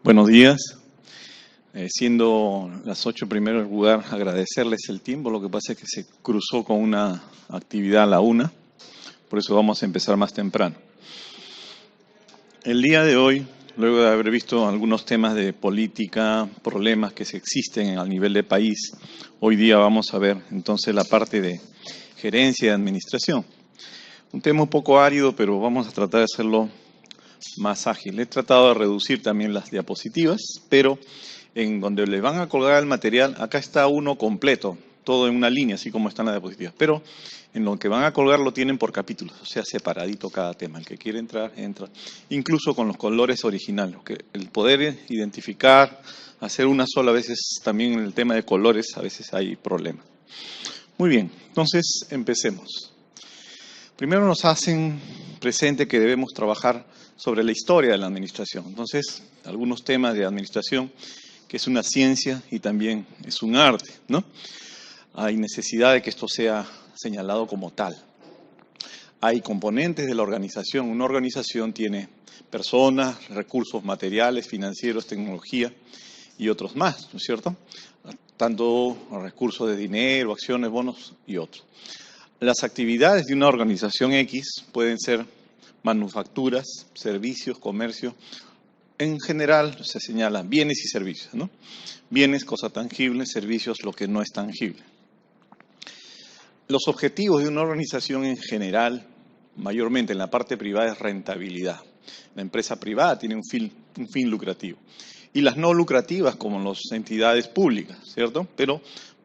Buenos días. Siendo las 8 en primer lugar, agradecerles el tiempo. Lo que pasa es que se cruzó con una actividad a la 1, por eso vamos a empezar más temprano. El día de hoy, luego de haber visto algunos temas de política, problemas que se existen a nivel de país, hoy día vamos a ver entonces la parte de gerencia y administración. Un tema un poco árido, pero vamos a tratar de hacerlo más ágil. He tratado de reducir también las diapositivas, pero en donde le van a colgar el material, acá está uno completo, todo en una línea, así como están las diapositivas. Pero en lo que van a colgar lo tienen por capítulos, o sea, separadito cada tema. El que quiere entrar, entra. Incluso con los colores originales. El poder identificar, hacer una sola, a veces también en el tema de colores, a veces hay problemas. Muy bien, entonces empecemos. Primero nos hacen presente que debemos trabajar sobre la historia de la administración. Entonces, algunos temas de administración, que es una ciencia y también es un arte, ¿no? Hay necesidad de que esto sea señalado como tal. Hay componentes de la organización. Una organización tiene personas, recursos materiales, financieros, tecnología y otros más, ¿no es cierto? Tanto recursos de dinero, acciones, bonos y otros. Las actividades de una organización X pueden ser manufacturas, servicios, comercio. En general se señalan bienes y servicios, ¿no? Bienes, cosa tangible, servicios, lo que no es tangible. Los objetivos de una organización en general, mayormente en la parte privada, es rentabilidad. La empresa privada tiene un fin lucrativo. Y las no lucrativas, como las entidades públicas, ¿cierto? Pero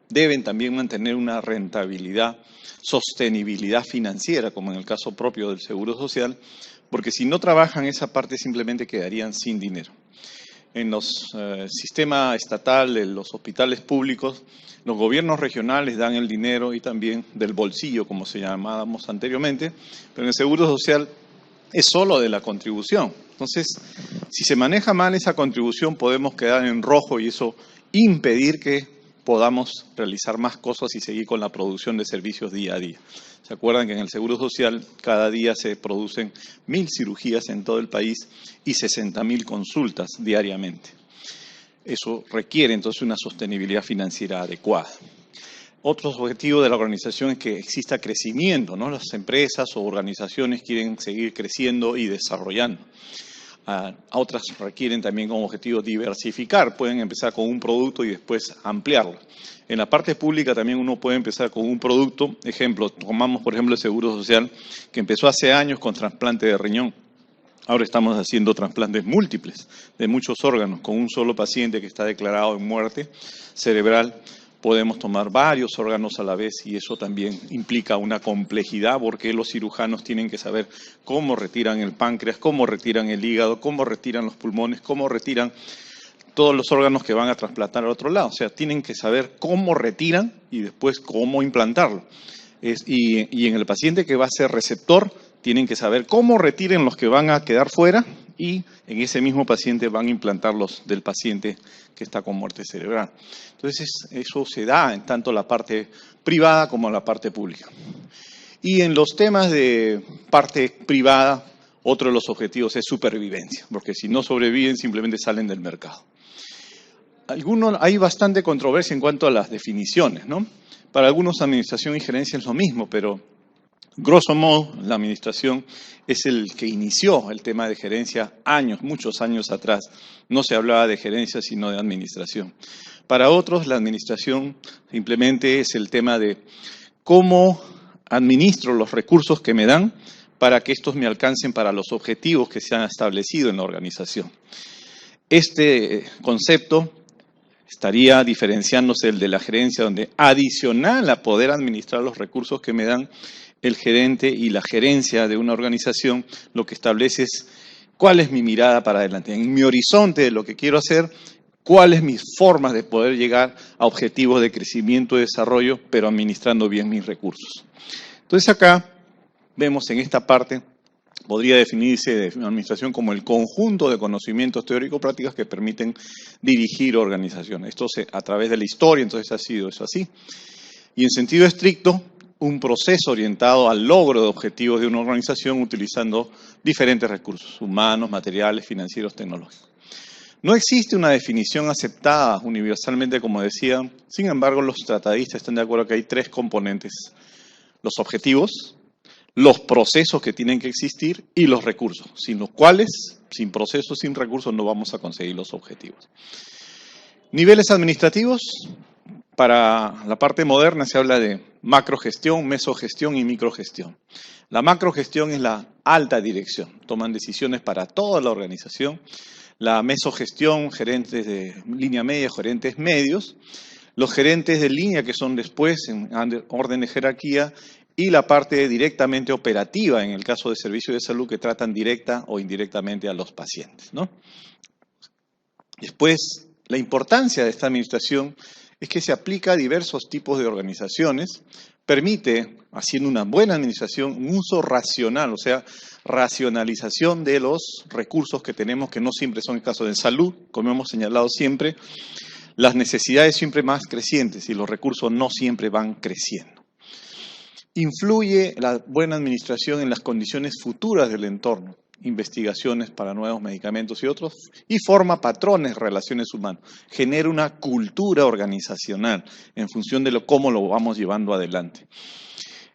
deben también mantener una rentabilidad, sostenibilidad financiera, como en el caso propio del Seguro Social, porque si no trabajan esa parte simplemente quedarían sin dinero. En los sistemas estatales, los hospitales públicos, los gobiernos regionales dan el dinero y también del bolsillo, como se llamábamos anteriormente, pero en el Seguro Social es solo de la contribución. Entonces, si se maneja mal esa contribución, podemos quedar en rojo y eso impedir que podamos realizar más cosas y seguir con la producción de servicios día a día. ¿Se acuerdan que en el Seguro Social cada día se producen 1.000 cirugías en todo el país y 60.000 consultas diariamente? Eso requiere entonces una sostenibilidad financiera adecuada. Otros objetivos de la organización es que exista crecimiento, ¿no? Las empresas o organizaciones quieren seguir creciendo y desarrollando. Otras requieren también como objetivo diversificar, pueden empezar con un producto y después ampliarlo. En la parte pública también uno puede empezar con un producto, ejemplo, tomamos por ejemplo el Seguro Social, que empezó hace años con trasplante de riñón. Ahora estamos haciendo trasplantes múltiples de muchos órganos, con un solo paciente que está declarado en muerte cerebral. Podemos tomar varios órganos a la vez y eso también implica una complejidad porque los cirujanos tienen que saber cómo retiran el páncreas, cómo retiran el hígado, cómo retiran los pulmones, cómo retiran todos los órganos que van a trasplantar al otro lado. O sea, tienen que saber cómo retiran y después cómo implantarlo. Y en el paciente que va a ser receptor, tienen que saber cómo retiren los que van a quedar fuera y en ese mismo paciente van a implantar los del paciente que está con muerte cerebral. Entonces, eso se da en tanto la parte privada como la parte pública. Y en los temas de parte privada, otro de los objetivos es supervivencia, porque si no sobreviven simplemente salen del mercado. Hay bastante controversia en cuanto a las definiciones, ¿no? Para algunos administración y gerencia es lo mismo, pero grosso modo, la administración es el que inició el tema de gerencia muchos años atrás. No se hablaba de gerencia, sino de administración. Para otros, la administración simplemente es el tema de cómo administro los recursos que me dan para que estos me alcancen para los objetivos que se han establecido en la organización. Este concepto estaría diferenciándose del de la gerencia, donde adicional a poder administrar los recursos que me dan, el gerente y la gerencia de una organización lo que establece es cuál es mi mirada para adelante, en mi horizonte de lo que quiero hacer, cuáles mis formas de poder llegar a objetivos de crecimiento y desarrollo, pero administrando bien mis recursos. Entonces acá vemos en esta parte, podría definirse de administración como el conjunto de conocimientos teórico-prácticos que permiten dirigir organizaciones. Esto a través de la historia, entonces ha sido eso así. Y en sentido estricto, un proceso orientado al logro de objetivos de una organización utilizando diferentes recursos humanos, materiales, financieros, tecnológicos. No existe una definición aceptada universalmente, como decía. Sin embargo, los tratadistas están de acuerdo que hay tres componentes: los objetivos, los procesos que tienen que existir y los recursos, sin los cuales, sin procesos, sin recursos, no vamos a conseguir los objetivos. Niveles administrativos. Para la parte moderna se habla de macrogestión, mesogestión y microgestión. La macrogestión es la alta dirección, toman decisiones para toda la organización. La mesogestión, gerentes de línea media, gerentes medios. Los gerentes de línea, que son después en orden de jerarquía, y la parte directamente operativa, en el caso de servicios de salud, que tratan directa o indirectamente a los pacientes, ¿no? Después, la importancia de esta administración es que se aplica a diversos tipos de organizaciones, permite, haciendo una buena administración, un uso racional, o sea, racionalización de los recursos que tenemos, que no siempre son el caso de salud, como hemos señalado siempre, las necesidades siempre más crecientes y los recursos no siempre van creciendo. Influye la buena administración en las condiciones futuras del entorno, investigaciones para nuevos medicamentos y otros, y forma patrones, relaciones humanas, genera una cultura organizacional en función de cómo lo vamos llevando adelante.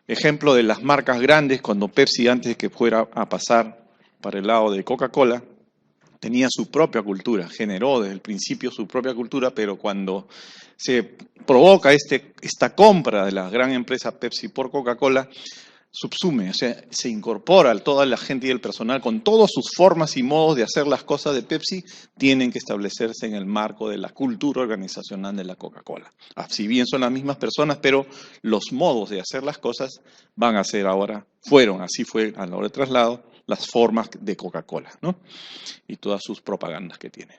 Ejemplo de las marcas grandes, cuando Pepsi, antes de que fuera a pasar para el lado de Coca-Cola, tenía su propia cultura, generó desde el principio su propia cultura, pero cuando se provoca esta compra de la gran empresa Pepsi por Coca-Cola, subsume, o sea, se incorpora a toda la gente y el personal con todas sus formas y modos de hacer las cosas de Pepsi, tienen que establecerse en el marco de la cultura organizacional de la Coca-Cola. Si bien son las mismas personas, pero los modos de hacer las cosas van a ser ahora, así fue a la hora de traslado, las formas de Coca-Cola, ¿no? Y todas sus propagandas que tiene.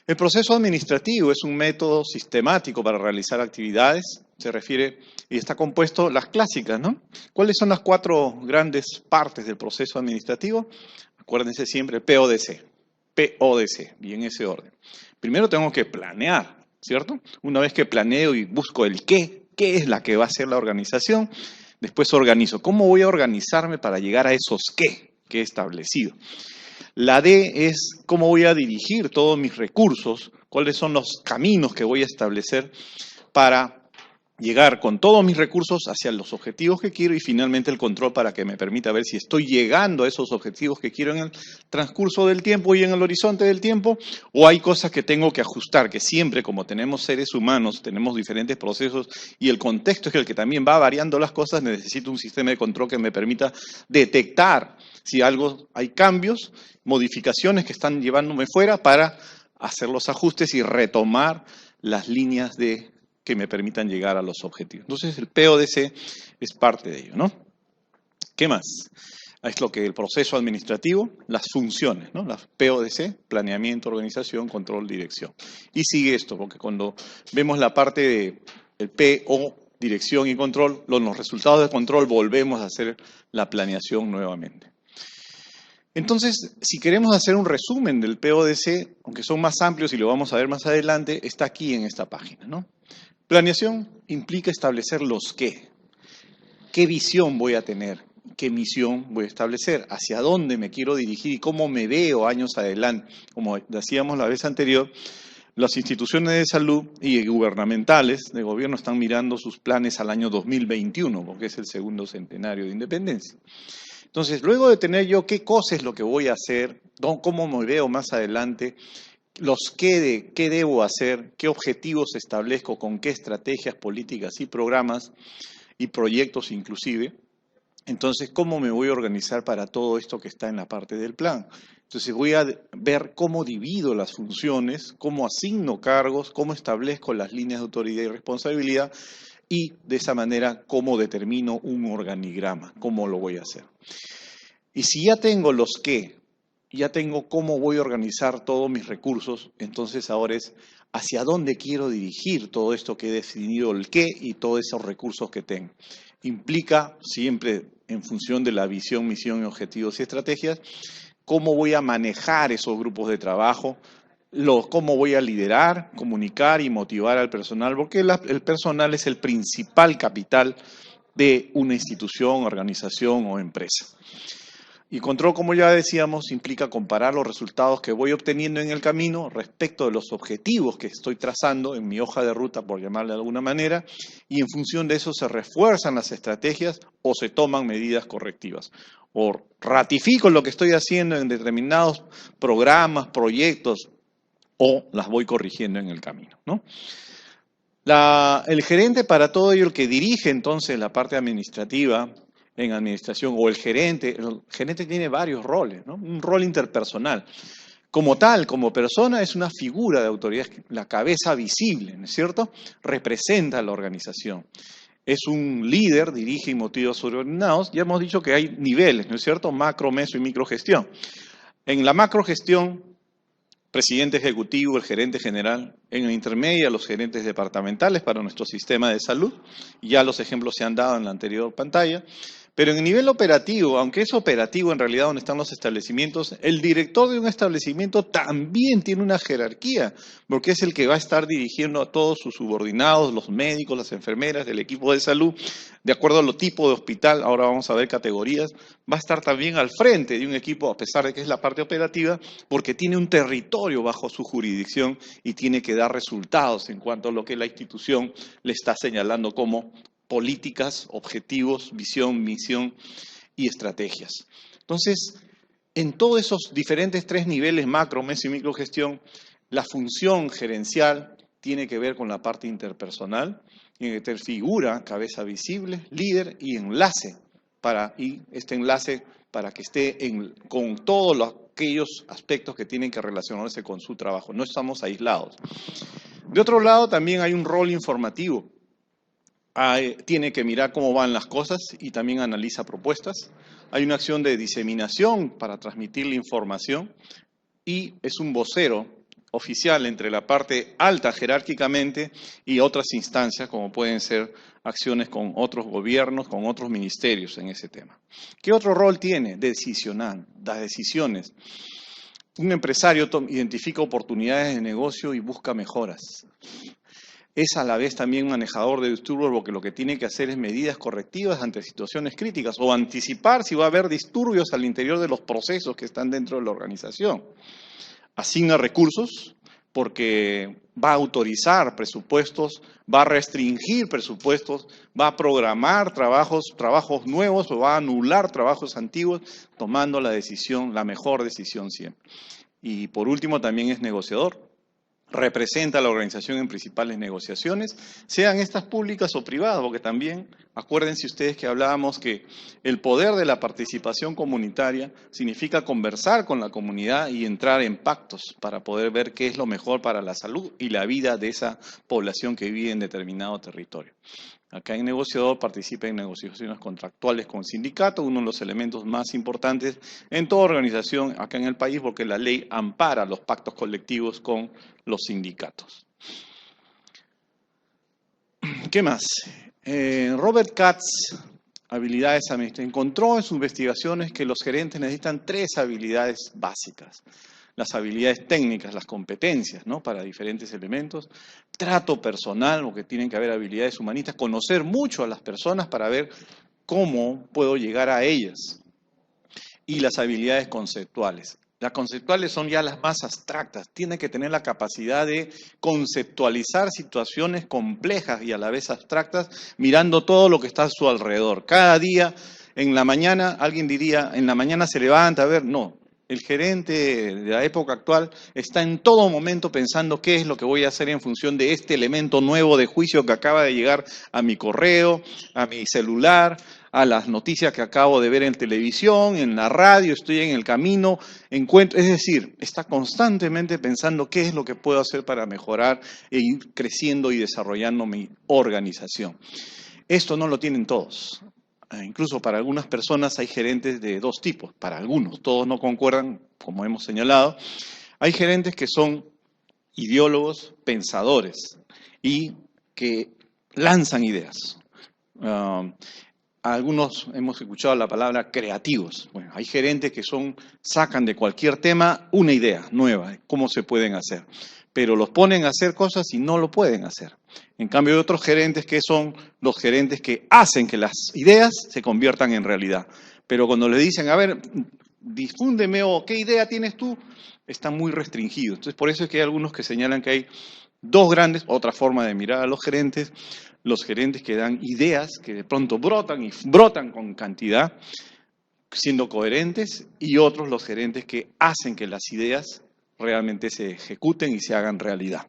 El proceso administrativo es un método sistemático para realizar actividades, se refiere, y está compuesto, las clásicas, ¿no? ¿Cuáles son las 4 grandes partes del proceso administrativo? Acuérdense siempre, PODC, y en ese orden. Primero tengo que planear, ¿cierto? Una vez que planeo y busco el qué es la que va a ser la organización, después organizo. ¿Cómo voy a organizarme para llegar a esos qué he establecido? La D es cómo voy a dirigir todos mis recursos, cuáles son los caminos que voy a establecer para llegar con todos mis recursos hacia los objetivos que quiero, y finalmente el control para que me permita ver si estoy llegando a esos objetivos que quiero en el transcurso del tiempo y en el horizonte del tiempo, o hay cosas que tengo que ajustar, que siempre, como tenemos seres humanos, tenemos diferentes procesos y el contexto es el que también va variando las cosas, necesito un sistema de control que me permita detectar si hay cambios, modificaciones que están llevándome fuera para hacer los ajustes y retomar las líneas que me permitan llegar a los objetivos. Entonces, el PODC es parte de ello, ¿no? ¿Qué más? Es lo que el proceso administrativo, las funciones, ¿no? Las PODC, planeamiento, organización, control, dirección. Y sigue esto, porque cuando vemos la parte del PO, dirección y control, los resultados de control volvemos a hacer la planeación nuevamente. Entonces, si queremos hacer un resumen del PODC, aunque son más amplios y lo vamos a ver más adelante, está aquí en esta página, ¿no? Planeación implica establecer los qué. ¿Qué visión voy a tener? ¿Qué misión voy a establecer? ¿Hacia dónde me quiero dirigir y cómo me veo años adelante? Como decíamos la vez anterior, las instituciones de salud y gubernamentales de gobierno están mirando sus planes al año 2021, porque es el segundo centenario de independencia. Entonces, luego de tener yo qué cosa es lo que voy a hacer, cómo me veo más adelante, qué debo hacer, qué objetivos establezco, con qué estrategias, políticas y programas y proyectos inclusive, entonces, ¿cómo me voy a organizar para todo esto que está en la parte del plan? Entonces, voy a ver cómo divido las funciones, cómo asigno cargos, cómo establezco las líneas de autoridad y responsabilidad, y de esa manera, cómo determino un organigrama, cómo lo voy a hacer. Y si ya tengo los qué, ya tengo cómo voy a organizar todos mis recursos, entonces ahora es hacia dónde quiero dirigir todo esto que he definido, el qué y todos esos recursos que tengo. Implica siempre en función de la visión, misión, objetivos y estrategias, cómo voy a manejar esos grupos de trabajo, cómo voy a liderar, comunicar y motivar al personal, porque el personal es el principal capital de una institución, organización o empresa. Y control, como ya decíamos, implica comparar los resultados que voy obteniendo en el camino respecto de los objetivos que estoy trazando en mi hoja de ruta, por llamarle de alguna manera, y en función de eso se refuerzan las estrategias o se toman medidas correctivas. O ratifico lo que estoy haciendo en determinados programas, proyectos, o las voy corrigiendo en el camino, ¿no? El gerente, para todo ello, el que dirige entonces la parte administrativa en administración, o el gerente tiene varios roles, ¿no? Un rol interpersonal. Como tal, como persona, es una figura de autoridad, la cabeza visible, ¿no es cierto? Representa a la organización. Es un líder, dirige y motiva a sus subordinados. Ya hemos dicho que hay niveles, ¿no es cierto? Macro, meso y microgestión. En la macrogestión, presidente ejecutivo, el gerente general, en la intermedia los gerentes departamentales para nuestro sistema de salud, ya los ejemplos se han dado en la anterior pantalla, pero en el nivel operativo, aunque es operativo en realidad donde están los establecimientos, el director de un establecimiento también tiene una jerarquía, porque es el que va a estar dirigiendo a todos sus subordinados, los médicos, las enfermeras, el equipo de salud, de acuerdo a los tipos de hospital, ahora vamos a ver categorías, va a estar también al frente de un equipo, a pesar de que es la parte operativa, porque tiene un territorio bajo su jurisdicción y tiene que dar resultados en cuanto a lo que la institución le está señalando como políticas, objetivos, visión, misión y estrategias. Entonces, en todos esos diferentes tres niveles, macro, meso y microgestión, la función gerencial tiene que ver con la parte interpersonal, tiene que tener figura, cabeza visible, líder y enlace, y este enlace para que esté con todos aquellos aspectos que tienen que relacionarse con su trabajo. No estamos aislados. De otro lado, también hay un rol informativo. Tiene que mirar cómo van las cosas y también analiza propuestas. Hay una acción de diseminación para transmitir la información y es un vocero oficial entre la parte alta jerárquicamente y otras instancias, como pueden ser acciones con otros gobiernos, con otros ministerios en ese tema. ¿Qué otro rol tiene? Decisional, das decisiones. Un empresario identifica oportunidades de negocio y busca mejoras. Es a la vez también manejador de disturbios porque lo que tiene que hacer es medidas correctivas ante situaciones críticas o anticipar si va a haber disturbios al interior de los procesos que están dentro de la organización. Asigna recursos porque va a autorizar presupuestos, va a restringir presupuestos, va a programar trabajos nuevos o va a anular trabajos antiguos, tomando la mejor decisión siempre. Y por último también es negociador. Representa a la organización en principales negociaciones, sean estas públicas o privadas, porque también, acuérdense ustedes que hablábamos que el poder de la participación comunitaria significa conversar con la comunidad y entrar en pactos para poder ver qué es lo mejor para la salud y la vida de esa población que vive en determinado territorio. Acá en negociador participa en negociaciones contractuales con sindicatos, uno de los elementos más importantes en toda organización acá en el país, porque la ley ampara los pactos colectivos con los sindicatos. ¿Qué más? Robert Katz, habilidades administrativas, encontró en sus investigaciones que los gerentes necesitan 3 habilidades básicas. Las habilidades técnicas, las competencias, ¿no? Para diferentes elementos, trato personal, porque tienen que haber habilidades humanistas, conocer mucho a las personas para ver cómo puedo llegar a ellas, y las habilidades conceptuales. Las conceptuales son ya las más abstractas, tiene que tener la capacidad de conceptualizar situaciones complejas y a la vez abstractas, mirando todo lo que está a su alrededor. Cada día, en la mañana, alguien diría, en la mañana se levanta, a ver, no. El gerente de la época actual está en todo momento pensando qué es lo que voy a hacer en función de este elemento nuevo de juicio que acaba de llegar a mi correo, a mi celular, a las noticias que acabo de ver en televisión, en la radio, estoy en el camino, es decir, está constantemente pensando qué es lo que puedo hacer para mejorar e ir creciendo y desarrollando mi organización. Esto no lo tienen todos. Incluso para algunas personas hay gerentes de 2 tipos, para algunos, todos no concuerdan, como hemos señalado. Hay gerentes que son ideólogos, pensadores y que lanzan ideas. Algunos hemos escuchado la palabra creativos. Bueno, hay gerentes que sacan de cualquier tema una idea nueva, cómo se pueden hacer, pero los ponen a hacer cosas y no lo pueden hacer. En cambio, hay otros gerentes que son los gerentes que hacen que las ideas se conviertan en realidad. Pero cuando le dicen, a ver, difúndeme o qué idea tienes tú, está muy restringido. Entonces, por eso es que hay algunos que señalan que hay dos grandes, otra forma de mirar a los gerentes que dan ideas, que de pronto brotan y brotan con cantidad, siendo coherentes, y otros los gerentes que hacen que las ideas realmente se ejecuten y se hagan realidad.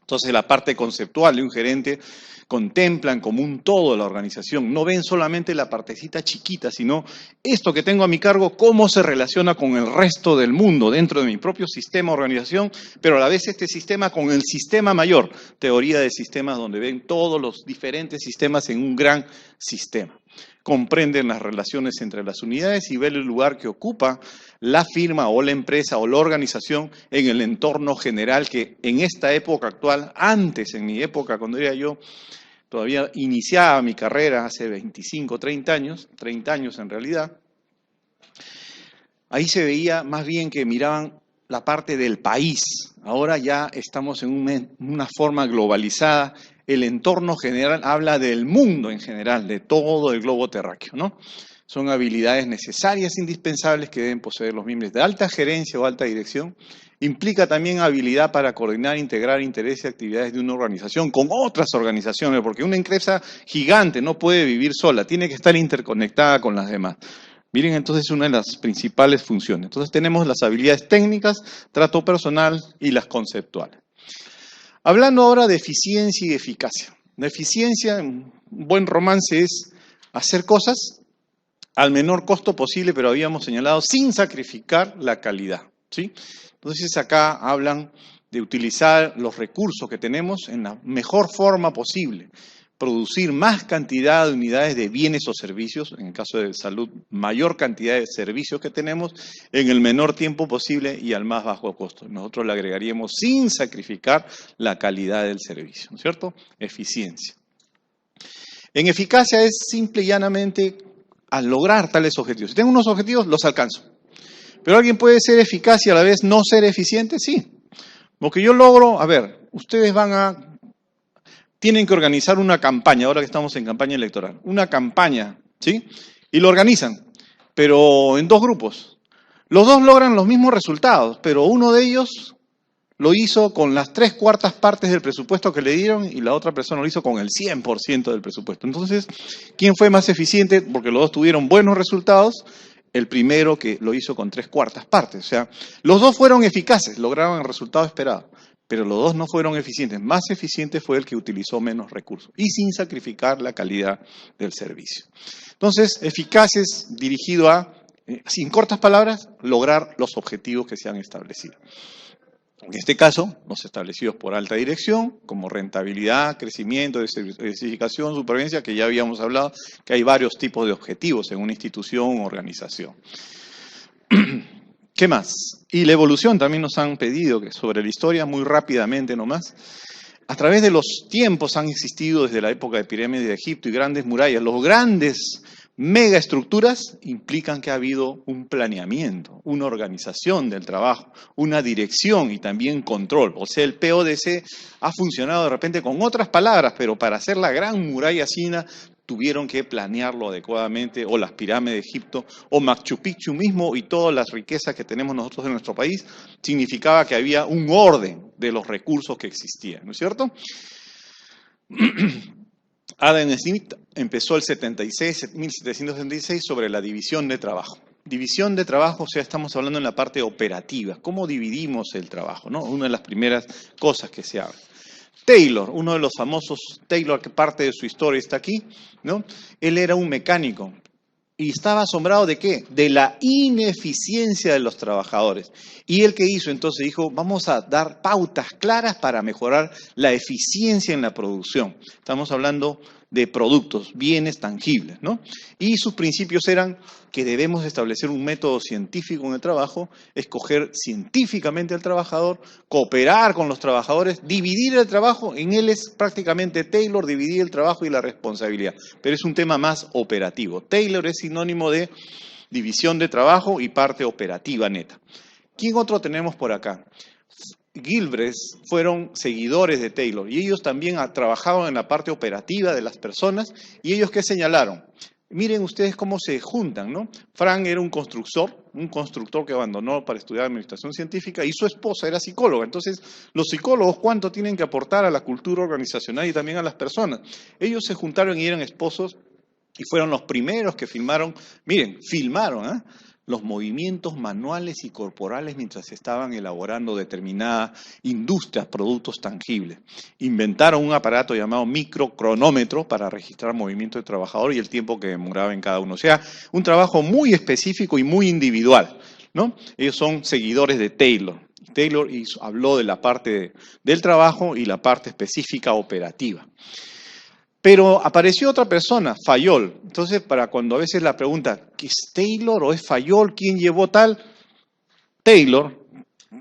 Entonces, la parte conceptual de un gerente contemplan como un todo la organización, no ven solamente la partecita chiquita, sino esto que tengo a mi cargo, cómo se relaciona con el resto del mundo dentro de mi propio sistema de organización, pero a la vez este sistema con el sistema mayor, teoría de sistemas donde ven todos los diferentes sistemas en un gran sistema. Comprenden las relaciones entre las unidades y ven el lugar que ocupa la firma o la empresa o la organización en el entorno general que en esta época actual, antes en mi época cuando era yo, todavía iniciaba mi carrera hace 25, 30 años en realidad, ahí se veía más bien que miraban la parte del país. Ahora ya estamos en una forma globalizada. El entorno general habla del mundo en general, de todo el globo terráqueo, ¿no? Son habilidades necesarias, indispensables que deben poseer los miembros de alta gerencia o alta dirección. Implica también habilidad para coordinar, integrar intereses y actividades de una organización con otras organizaciones, porque una empresa gigante no puede vivir sola, tiene que estar interconectada con las demás. Miren entonces una de las principales funciones. Entonces tenemos las habilidades técnicas, trato personal y las conceptuales. Hablando ahora de eficiencia y eficacia. La eficiencia, un buen romance, es hacer cosas al menor costo posible, pero habíamos señalado sin sacrificar la calidad, ¿sí? Entonces acá hablan de utilizar los recursos que tenemos en la mejor forma posible, producir más cantidad de unidades de bienes o servicios, en el caso de salud, mayor cantidad de servicios que tenemos en el menor tiempo posible y al más bajo costo. Nosotros le agregaríamos sin sacrificar la calidad del servicio, ¿no es cierto? Eficiencia. En eficacia es simple y llanamente al lograr tales objetivos. Si tengo unos objetivos, los alcanzo. Pero alguien puede ser eficaz y a la vez no ser eficiente, sí. Porque yo logro, a ver, ustedes tienen que organizar una campaña, ahora que estamos en campaña electoral, una campaña, ¿sí? Y lo organizan, pero en dos grupos. Los dos logran los mismos resultados, pero uno de ellos lo hizo con las 3/4 partes del presupuesto que le dieron y la otra persona lo hizo con el 100% del presupuesto. Entonces, ¿quién fue más eficiente? Porque los dos tuvieron buenos resultados. El primero que lo hizo con 3/4 partes. O sea, los dos fueron eficaces, lograron el resultado esperado, pero los dos no fueron eficientes. Más eficiente fue el que utilizó menos recursos y sin sacrificar la calidad del servicio. Entonces, eficaces dirigido a, sin cortas palabras, lograr los objetivos que se han establecido. En este caso, los establecidos por alta dirección, como rentabilidad, crecimiento, diversificación, supervivencia, que ya habíamos hablado, que hay varios tipos de objetivos en una institución o organización. ¿Qué más? Y la evolución también nos han pedido, que sobre la historia, muy rápidamente nomás. A través de los tiempos han existido desde la época de pirámides de Egipto y grandes murallas. Los grandes megaestructuras implican que ha habido un planeamiento, una organización del trabajo, una dirección y también control. O sea, el PODC ha funcionado de repente con otras palabras, pero para hacer la gran muralla china tuvieron que planearlo adecuadamente, o las pirámides de Egipto, o Machu Picchu mismo, y todas las riquezas que tenemos nosotros en nuestro país, significaba que había un orden de los recursos que existían, ¿no es cierto? Adam Smith empezó el 1776 sobre la división de trabajo. División de trabajo, o sea, estamos hablando en la parte operativa, cómo dividimos el trabajo, ¿no? Una de las primeras cosas que se habla. Taylor, uno de los famosos, Taylor, que parte de su historia está aquí, ¿no? Él era un mecánico y estaba asombrado ¿de qué? De la ineficiencia de los trabajadores. ¿Y él qué hizo? Entonces dijo, vamos a dar pautas claras para mejorar la eficiencia en la producción. Estamos hablando de productos, bienes tangibles, ¿no? Y sus principios eran que debemos establecer un método científico en el trabajo, escoger científicamente al trabajador, cooperar con los trabajadores, dividir el trabajo. En él es prácticamente Taylor, dividir el trabajo y la responsabilidad, pero es un tema más operativo. Taylor es sinónimo de división de trabajo y parte operativa neta. ¿Quién otro tenemos por acá? Gilbreth fueron seguidores de Taylor y ellos también trabajaban en la parte operativa de las personas. ¿Y ellos qué señalaron? Miren ustedes cómo se juntan, ¿no? Frank era un constructor que abandonó para estudiar administración científica y su esposa era psicóloga. Entonces, los psicólogos, ¿cuánto tienen que aportar a la cultura organizacional y también a las personas? Ellos se juntaron y eran esposos y fueron los primeros que filmaron, los movimientos manuales y corporales mientras estaban elaborando determinadas industrias, productos tangibles. Inventaron un aparato llamado microcronómetro para registrar movimiento de trabajador y el tiempo que demoraba en cada uno. O sea, un trabajo muy específico y muy individual, ¿no? Ellos son seguidores de Taylor. Taylor habló de la parte del trabajo y la parte específica operativa. Pero apareció otra persona, Fayol. Entonces, para cuando a veces la pregunta, ¿qué es Taylor o es Fayol? ¿Quién llevó tal? Taylor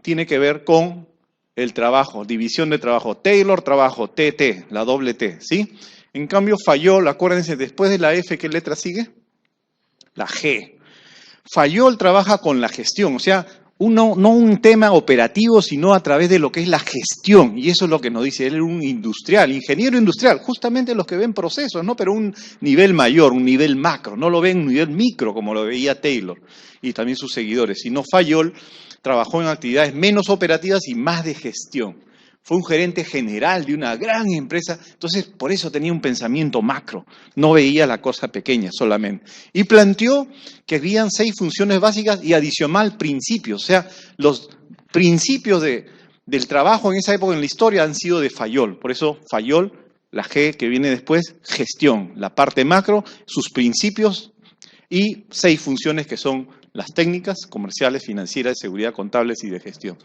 tiene que ver con el trabajo, división de trabajo. Taylor, trabajo, TT, la doble T, ¿sí? En cambio, Fayol, acuérdense, después de la F, ¿qué letra sigue? La G. Fayol trabaja con la gestión, o sea, no un tema operativo, sino a través de lo que es la gestión. Y eso es lo que nos dice, él era un industrial, ingeniero industrial, justamente los que ven procesos, ¿no? Pero un nivel mayor, un nivel macro, no lo ven un nivel micro como lo veía Taylor y también sus seguidores, sino Fayol trabajó en actividades menos operativas y más de gestión. Fue un gerente general de una gran empresa, entonces por eso tenía un pensamiento macro, no veía la cosa pequeña solamente. Y planteó que habían 6 funciones básicas y adicional principios, o sea, los principios del trabajo en esa época en la historia han sido de Fayol, por eso Fayol, la G que viene después, gestión, la parte macro, sus principios y 6 funciones que son las técnicas, comerciales, financieras, de seguridad, contables y de gestión.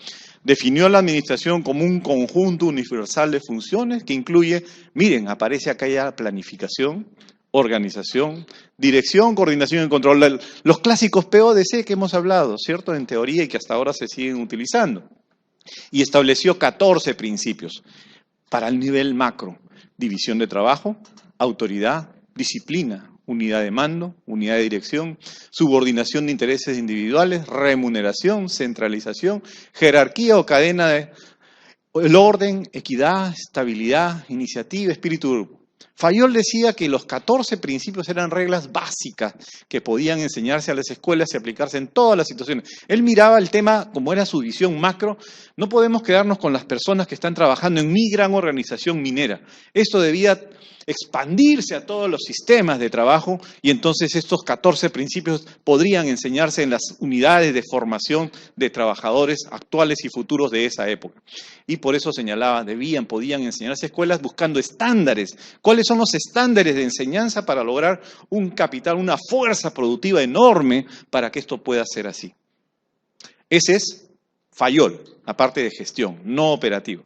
Definió la administración como un conjunto universal de funciones que incluye, miren, aparece acá ya planificación, organización, dirección, coordinación y control. Los clásicos PODC que hemos hablado, ¿cierto? En teoría y que hasta ahora se siguen utilizando. Y estableció 14 principios para el nivel macro. División de trabajo, autoridad, disciplina, unidad de mando, unidad de dirección, subordinación de intereses individuales, remuneración, centralización, jerarquía o cadena de el orden, equidad, estabilidad, iniciativa, espíritu de grupo. Fayol decía que los 14 principios eran reglas básicas que podían enseñarse a las escuelas y aplicarse en todas las situaciones. Él miraba el tema como era su visión macro. No podemos quedarnos con las personas que están trabajando en mi gran organización minera. Esto debía expandirse a todos los sistemas de trabajo y entonces estos 14 principios podrían enseñarse en las unidades de formación de trabajadores actuales y futuros de esa época. Y por eso señalaba, podían enseñarse escuelas buscando estándares. ¿Cuáles son los estándares de enseñanza para lograr un capital, una fuerza productiva enorme para que esto pueda ser así? Ese es Fayol, la parte de gestión, no operativo,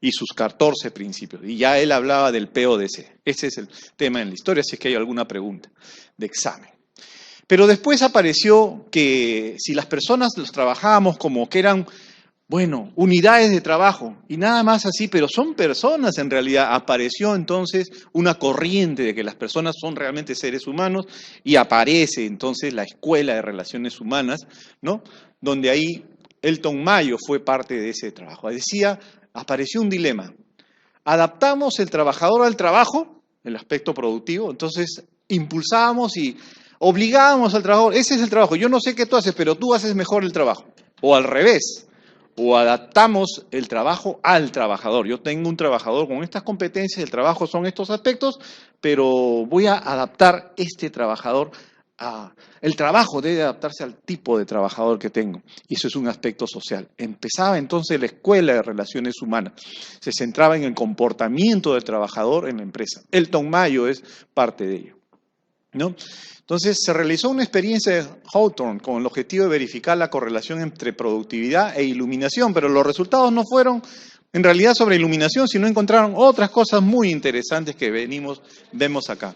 y sus 14 principios. Y ya él hablaba del PODC. Ese es el tema en la historia, si es que hay alguna pregunta de examen. Pero después apareció que si las personas los trabajábamos como que eran, unidades de trabajo y nada más así, pero son personas en realidad, apareció entonces una corriente de que las personas son realmente seres humanos y aparece entonces la Escuela de Relaciones Humanas, ¿no? Donde ahí Elton Mayo fue parte de ese trabajo. Decía, apareció un dilema. ¿Adaptamos el trabajador al trabajo, el aspecto productivo? Entonces, impulsábamos y obligábamos al trabajador. Ese es el trabajo. Yo no sé qué tú haces, pero tú haces mejor el trabajo. O al revés. O adaptamos el trabajo al trabajador. Yo tengo un trabajador con estas competencias, el trabajo son estos aspectos, pero voy a adaptar este trabajador el trabajo debe adaptarse al tipo de trabajador que tengo. Y eso es un aspecto social. Empezaba entonces la Escuela de Relaciones Humanas. Se centraba en el comportamiento del trabajador en la empresa. Elton Mayo es parte de ello, ¿no? Entonces se realizó una experiencia de Hawthorne con el objetivo de verificar la correlación entre productividad e iluminación, pero los resultados no fueron en realidad sobre iluminación, sino encontraron otras cosas muy interesantes que vemos acá.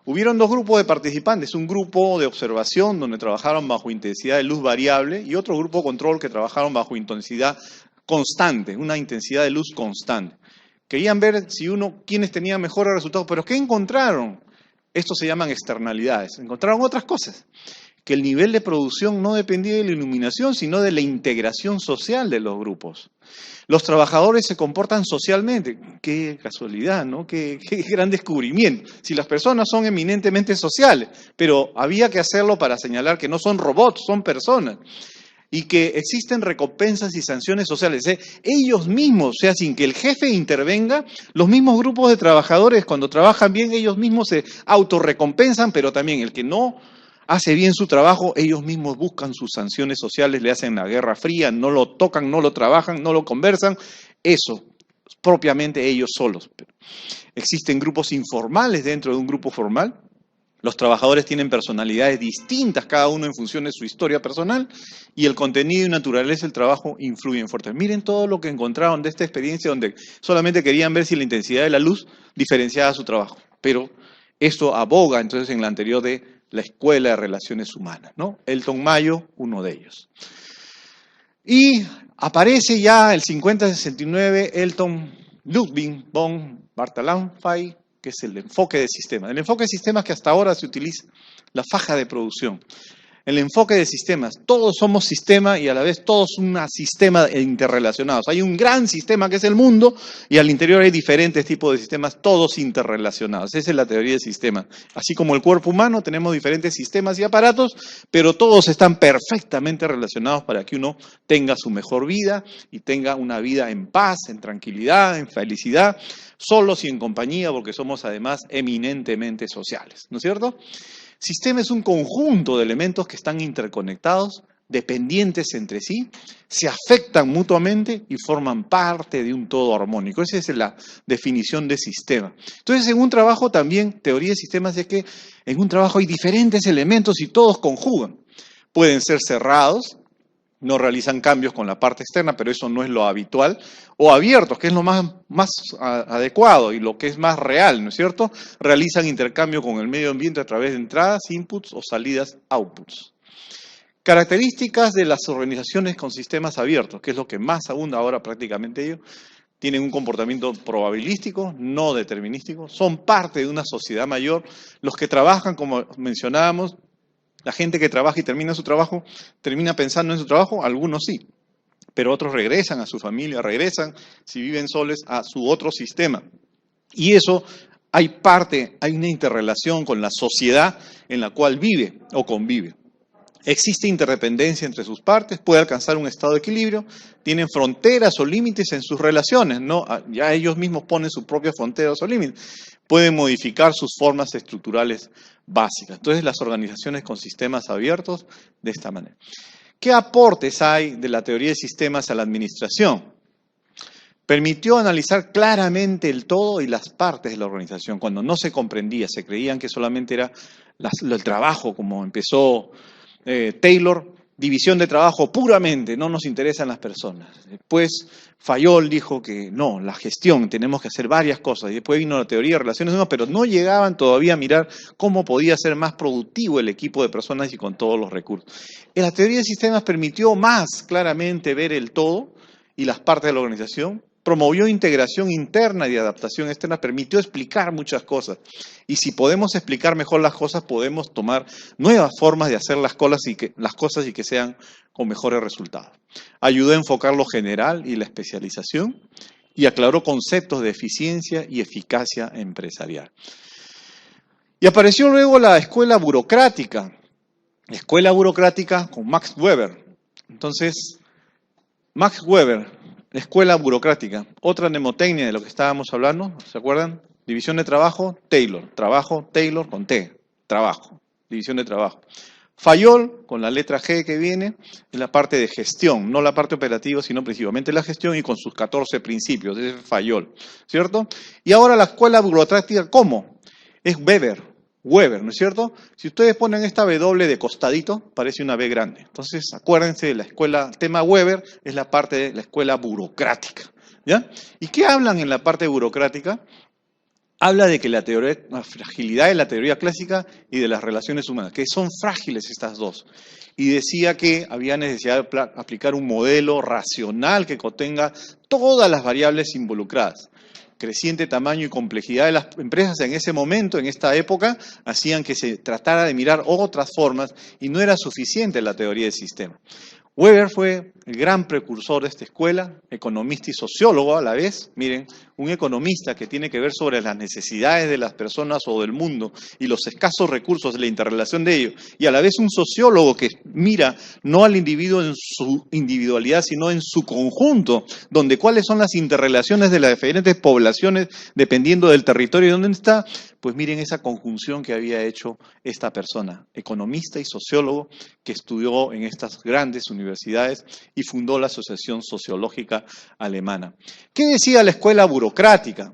Hubieron 2 grupos de participantes, un grupo de observación donde trabajaron bajo intensidad de luz variable y otro grupo de control que trabajaron bajo intensidad constante, una intensidad de luz constante. Querían ver quiénes tenían mejores resultados, pero ¿qué encontraron? Estos se llaman externalidades, encontraron otras cosas. que el nivel de producción no dependía de la iluminación, sino de la integración social de los grupos. Los trabajadores se comportan socialmente. Qué casualidad, ¿no? Qué gran descubrimiento. Si las personas son eminentemente sociales, pero había que hacerlo para señalar que no son robots, son personas. Y que existen recompensas y sanciones sociales. Ellos mismos, o sea, sin que el jefe intervenga, los mismos grupos de trabajadores, cuando trabajan bien, ellos mismos se autorrecompensan, pero también el que no hace bien su trabajo, ellos mismos buscan sus sanciones sociales, le hacen la guerra fría, no lo tocan, no lo trabajan, no lo conversan. Eso, propiamente ellos solos. Existen grupos informales dentro de un grupo formal. Los trabajadores tienen personalidades distintas, cada uno en función de su historia personal, y el contenido y naturaleza del trabajo influyen fuerte. Miren todo lo que encontraron de esta experiencia donde solamente querían ver si la intensidad de la luz diferenciaba su trabajo. Pero esto aboga entonces en la anterior de la Escuela de Relaciones Humanas, ¿no? Elton Mayo, uno de ellos. Y aparece ya el 50-69 Elton Ludwig von Bartholomew, que es el enfoque de sistemas. El enfoque de sistemas que hasta ahora se utiliza, la faja de producción. El enfoque de sistemas, todos somos sistema y a la vez todos un sistema interrelacionados. Hay un gran sistema que es el mundo y al interior hay diferentes tipos de sistemas, todos interrelacionados. Esa es la teoría de sistemas. Así como el cuerpo humano, tenemos diferentes sistemas y aparatos, pero todos están perfectamente relacionados para que uno tenga su mejor vida y tenga una vida en paz, en tranquilidad, en felicidad, solos y en compañía, porque somos además eminentemente sociales, ¿no es cierto? Sistema es un conjunto de elementos que están interconectados, dependientes entre sí, se afectan mutuamente y forman parte de un todo armónico. Esa es la definición de sistema. Entonces, en un trabajo también, teoría de sistemas es que en un trabajo hay diferentes elementos y todos conjugan. Pueden ser cerrados, no realizan cambios con la parte externa, pero eso no es lo habitual, o abiertos, que es lo más adecuado y lo que es más real, ¿no es cierto? Realizan intercambio con el medio ambiente a través de entradas, inputs o salidas, outputs. Características de las organizaciones con sistemas abiertos, que es lo que más abunda ahora prácticamente ellos, tienen un comportamiento probabilístico, no determinístico, son parte de una sociedad mayor. Los que trabajan, como mencionábamos, la gente que trabaja y termina su trabajo, termina pensando en su trabajo, algunos sí, pero otros regresan a su familia, regresan, si viven soles, a su otro sistema. Y eso hay una interrelación con la sociedad en la cual vive o convive. Existe interdependencia entre sus partes, puede alcanzar un estado de equilibrio, tienen fronteras o límites en sus relaciones, ¿no? Ya ellos mismos ponen sus propias fronteras o límites, pueden modificar sus formas estructurales básicas. Entonces, las organizaciones con sistemas abiertos, de esta manera. ¿Qué aportes hay de la teoría de sistemas a la administración? Permitió analizar claramente el todo y las partes de la organización. Cuando no se comprendía, se creían que solamente era el trabajo, como empezó Taylor, división de trabajo puramente, no nos interesan las personas. Después Fayol dijo que no, la gestión, tenemos que hacer varias cosas. Y después vino la teoría de relaciones humanas, pero no llegaban todavía a mirar cómo podía ser más productivo el equipo de personas y con todos los recursos. La teoría de sistemas permitió más claramente ver el todo y las partes de la organización, promovió integración interna y adaptación externa, permitió explicar muchas cosas. Y si podemos explicar mejor las cosas, podemos tomar nuevas formas de hacer las cosas y que sean con mejores resultados. Ayudó a enfocar lo general y la especialización y aclaró conceptos de eficiencia y eficacia empresarial. Y apareció luego la escuela burocrática con Max Weber. Entonces, Max Weber, la escuela burocrática, otra mnemotecnia de lo que estábamos hablando, ¿se acuerdan? División de trabajo, Taylor con T, trabajo, división de trabajo. Fayol, con la letra G que viene, es la parte de gestión, no la parte operativa, sino principalmente la gestión y con sus 14 principios, ese es Fayol, ¿cierto? Y ahora la escuela burocrática, ¿cómo? Es Weber, ¿no es cierto? Si ustedes ponen esta W de costadito, parece una B grande. Entonces, acuérdense de la escuela, el tema Weber es la parte de la escuela burocrática, ¿ya? ¿Y qué hablan en la parte burocrática? Habla de que la fragilidad de la teoría clásica y de las relaciones humanas, que son frágiles estas dos. Y decía que había necesidad de aplicar un modelo racional que contenga todas las variables involucradas. creciente tamaño y complejidad de las empresas en ese momento, en esta época, hacían que se tratara de mirar otras formas y no era suficiente la teoría del sistema. Weber fue el gran precursor de esta escuela, economista y sociólogo a la vez. Miren, un economista que tiene que ver sobre las necesidades de las personas o del mundo y los escasos recursos de la interrelación de ellos, y a la vez un sociólogo que mira no al individuo en su individualidad, sino en su conjunto, donde cuáles son las interrelaciones de las diferentes poblaciones dependiendo del territorio donde está. Pues miren esa conjunción que había hecho esta persona, economista y sociólogo, que estudió en estas grandes universidades y fundó la Asociación Sociológica Alemana. ¿Qué decía la escuela burocrática?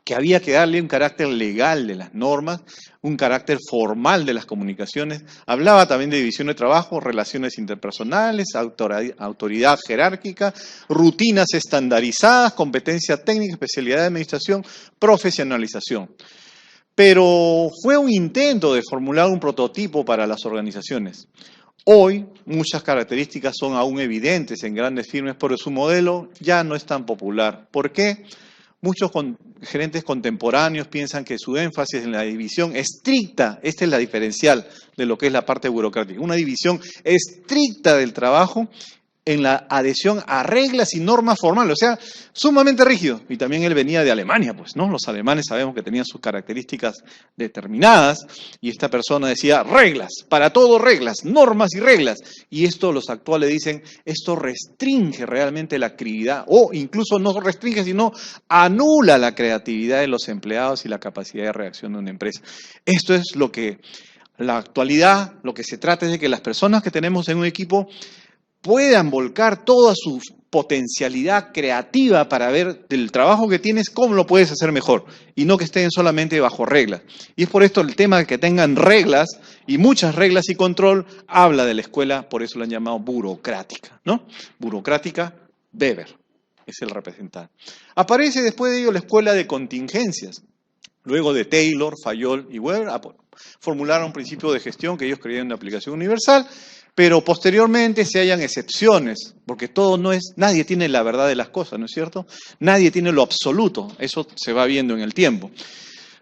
Que había que darle un carácter legal de las normas, un carácter formal de las comunicaciones. Hablaba también de división de trabajo, relaciones interpersonales, autoridad jerárquica, rutinas estandarizadas, competencia técnica, especialidad de administración, profesionalización. Pero fue un intento de formular un prototipo para las organizaciones. Hoy, muchas características son aún evidentes en grandes firmas, pero su modelo ya no es tan popular. ¿Por qué? Muchos gerentes contemporáneos piensan que su énfasis en la división estricta, esta es la diferencial de lo que es la parte burocrática, una división estricta del trabajo en la adhesión a reglas y normas formales, o sea, sumamente rígido. Y también él venía de Alemania, pues, ¿no? Los alemanes sabemos que tenían sus características determinadas, y esta persona decía, reglas, para todo reglas, normas y reglas. Y esto los actuales dicen, esto restringe realmente la actividad, o incluso no restringe, sino anula la creatividad de los empleados y la capacidad de reacción de una empresa. Esto es lo que, la actualidad, lo que se trata es de que las personas que tenemos en un equipo puedan volcar toda su potencialidad creativa para ver del trabajo que tienes cómo lo puedes hacer mejor y no que estén solamente bajo reglas. Y es por esto el tema de que tengan reglas y muchas reglas y control habla de la escuela, por eso la han llamado burocrática, ¿no? Burocrática, Weber es el representante. Aparece después de ello la escuela de contingencias. Luego de Taylor, Fayol y Weber formularon un principio de gestión que ellos creían de aplicación universal. Pero posteriormente se hallan excepciones, porque todo no es, nadie tiene la verdad de las cosas, ¿no es cierto? Nadie tiene lo absoluto, eso se va viendo en el tiempo.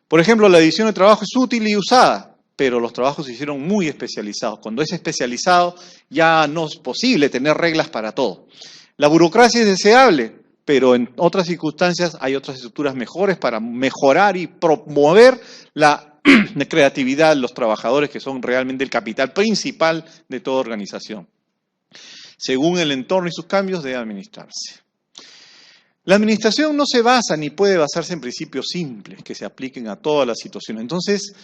Por ejemplo, la división de trabajo es útil y usada, pero los trabajos se hicieron muy especializados. Cuando es especializado ya no es posible tener reglas para todo. La burocracia es deseable, pero en otras circunstancias hay otras estructuras mejores para mejorar y promover la de creatividad de los trabajadores, que son realmente el capital principal de toda organización. Según el entorno y sus cambios, debe administrarse. La administración no se basa ni puede basarse en principios simples que se apliquen a todas las situaciones. Entonces,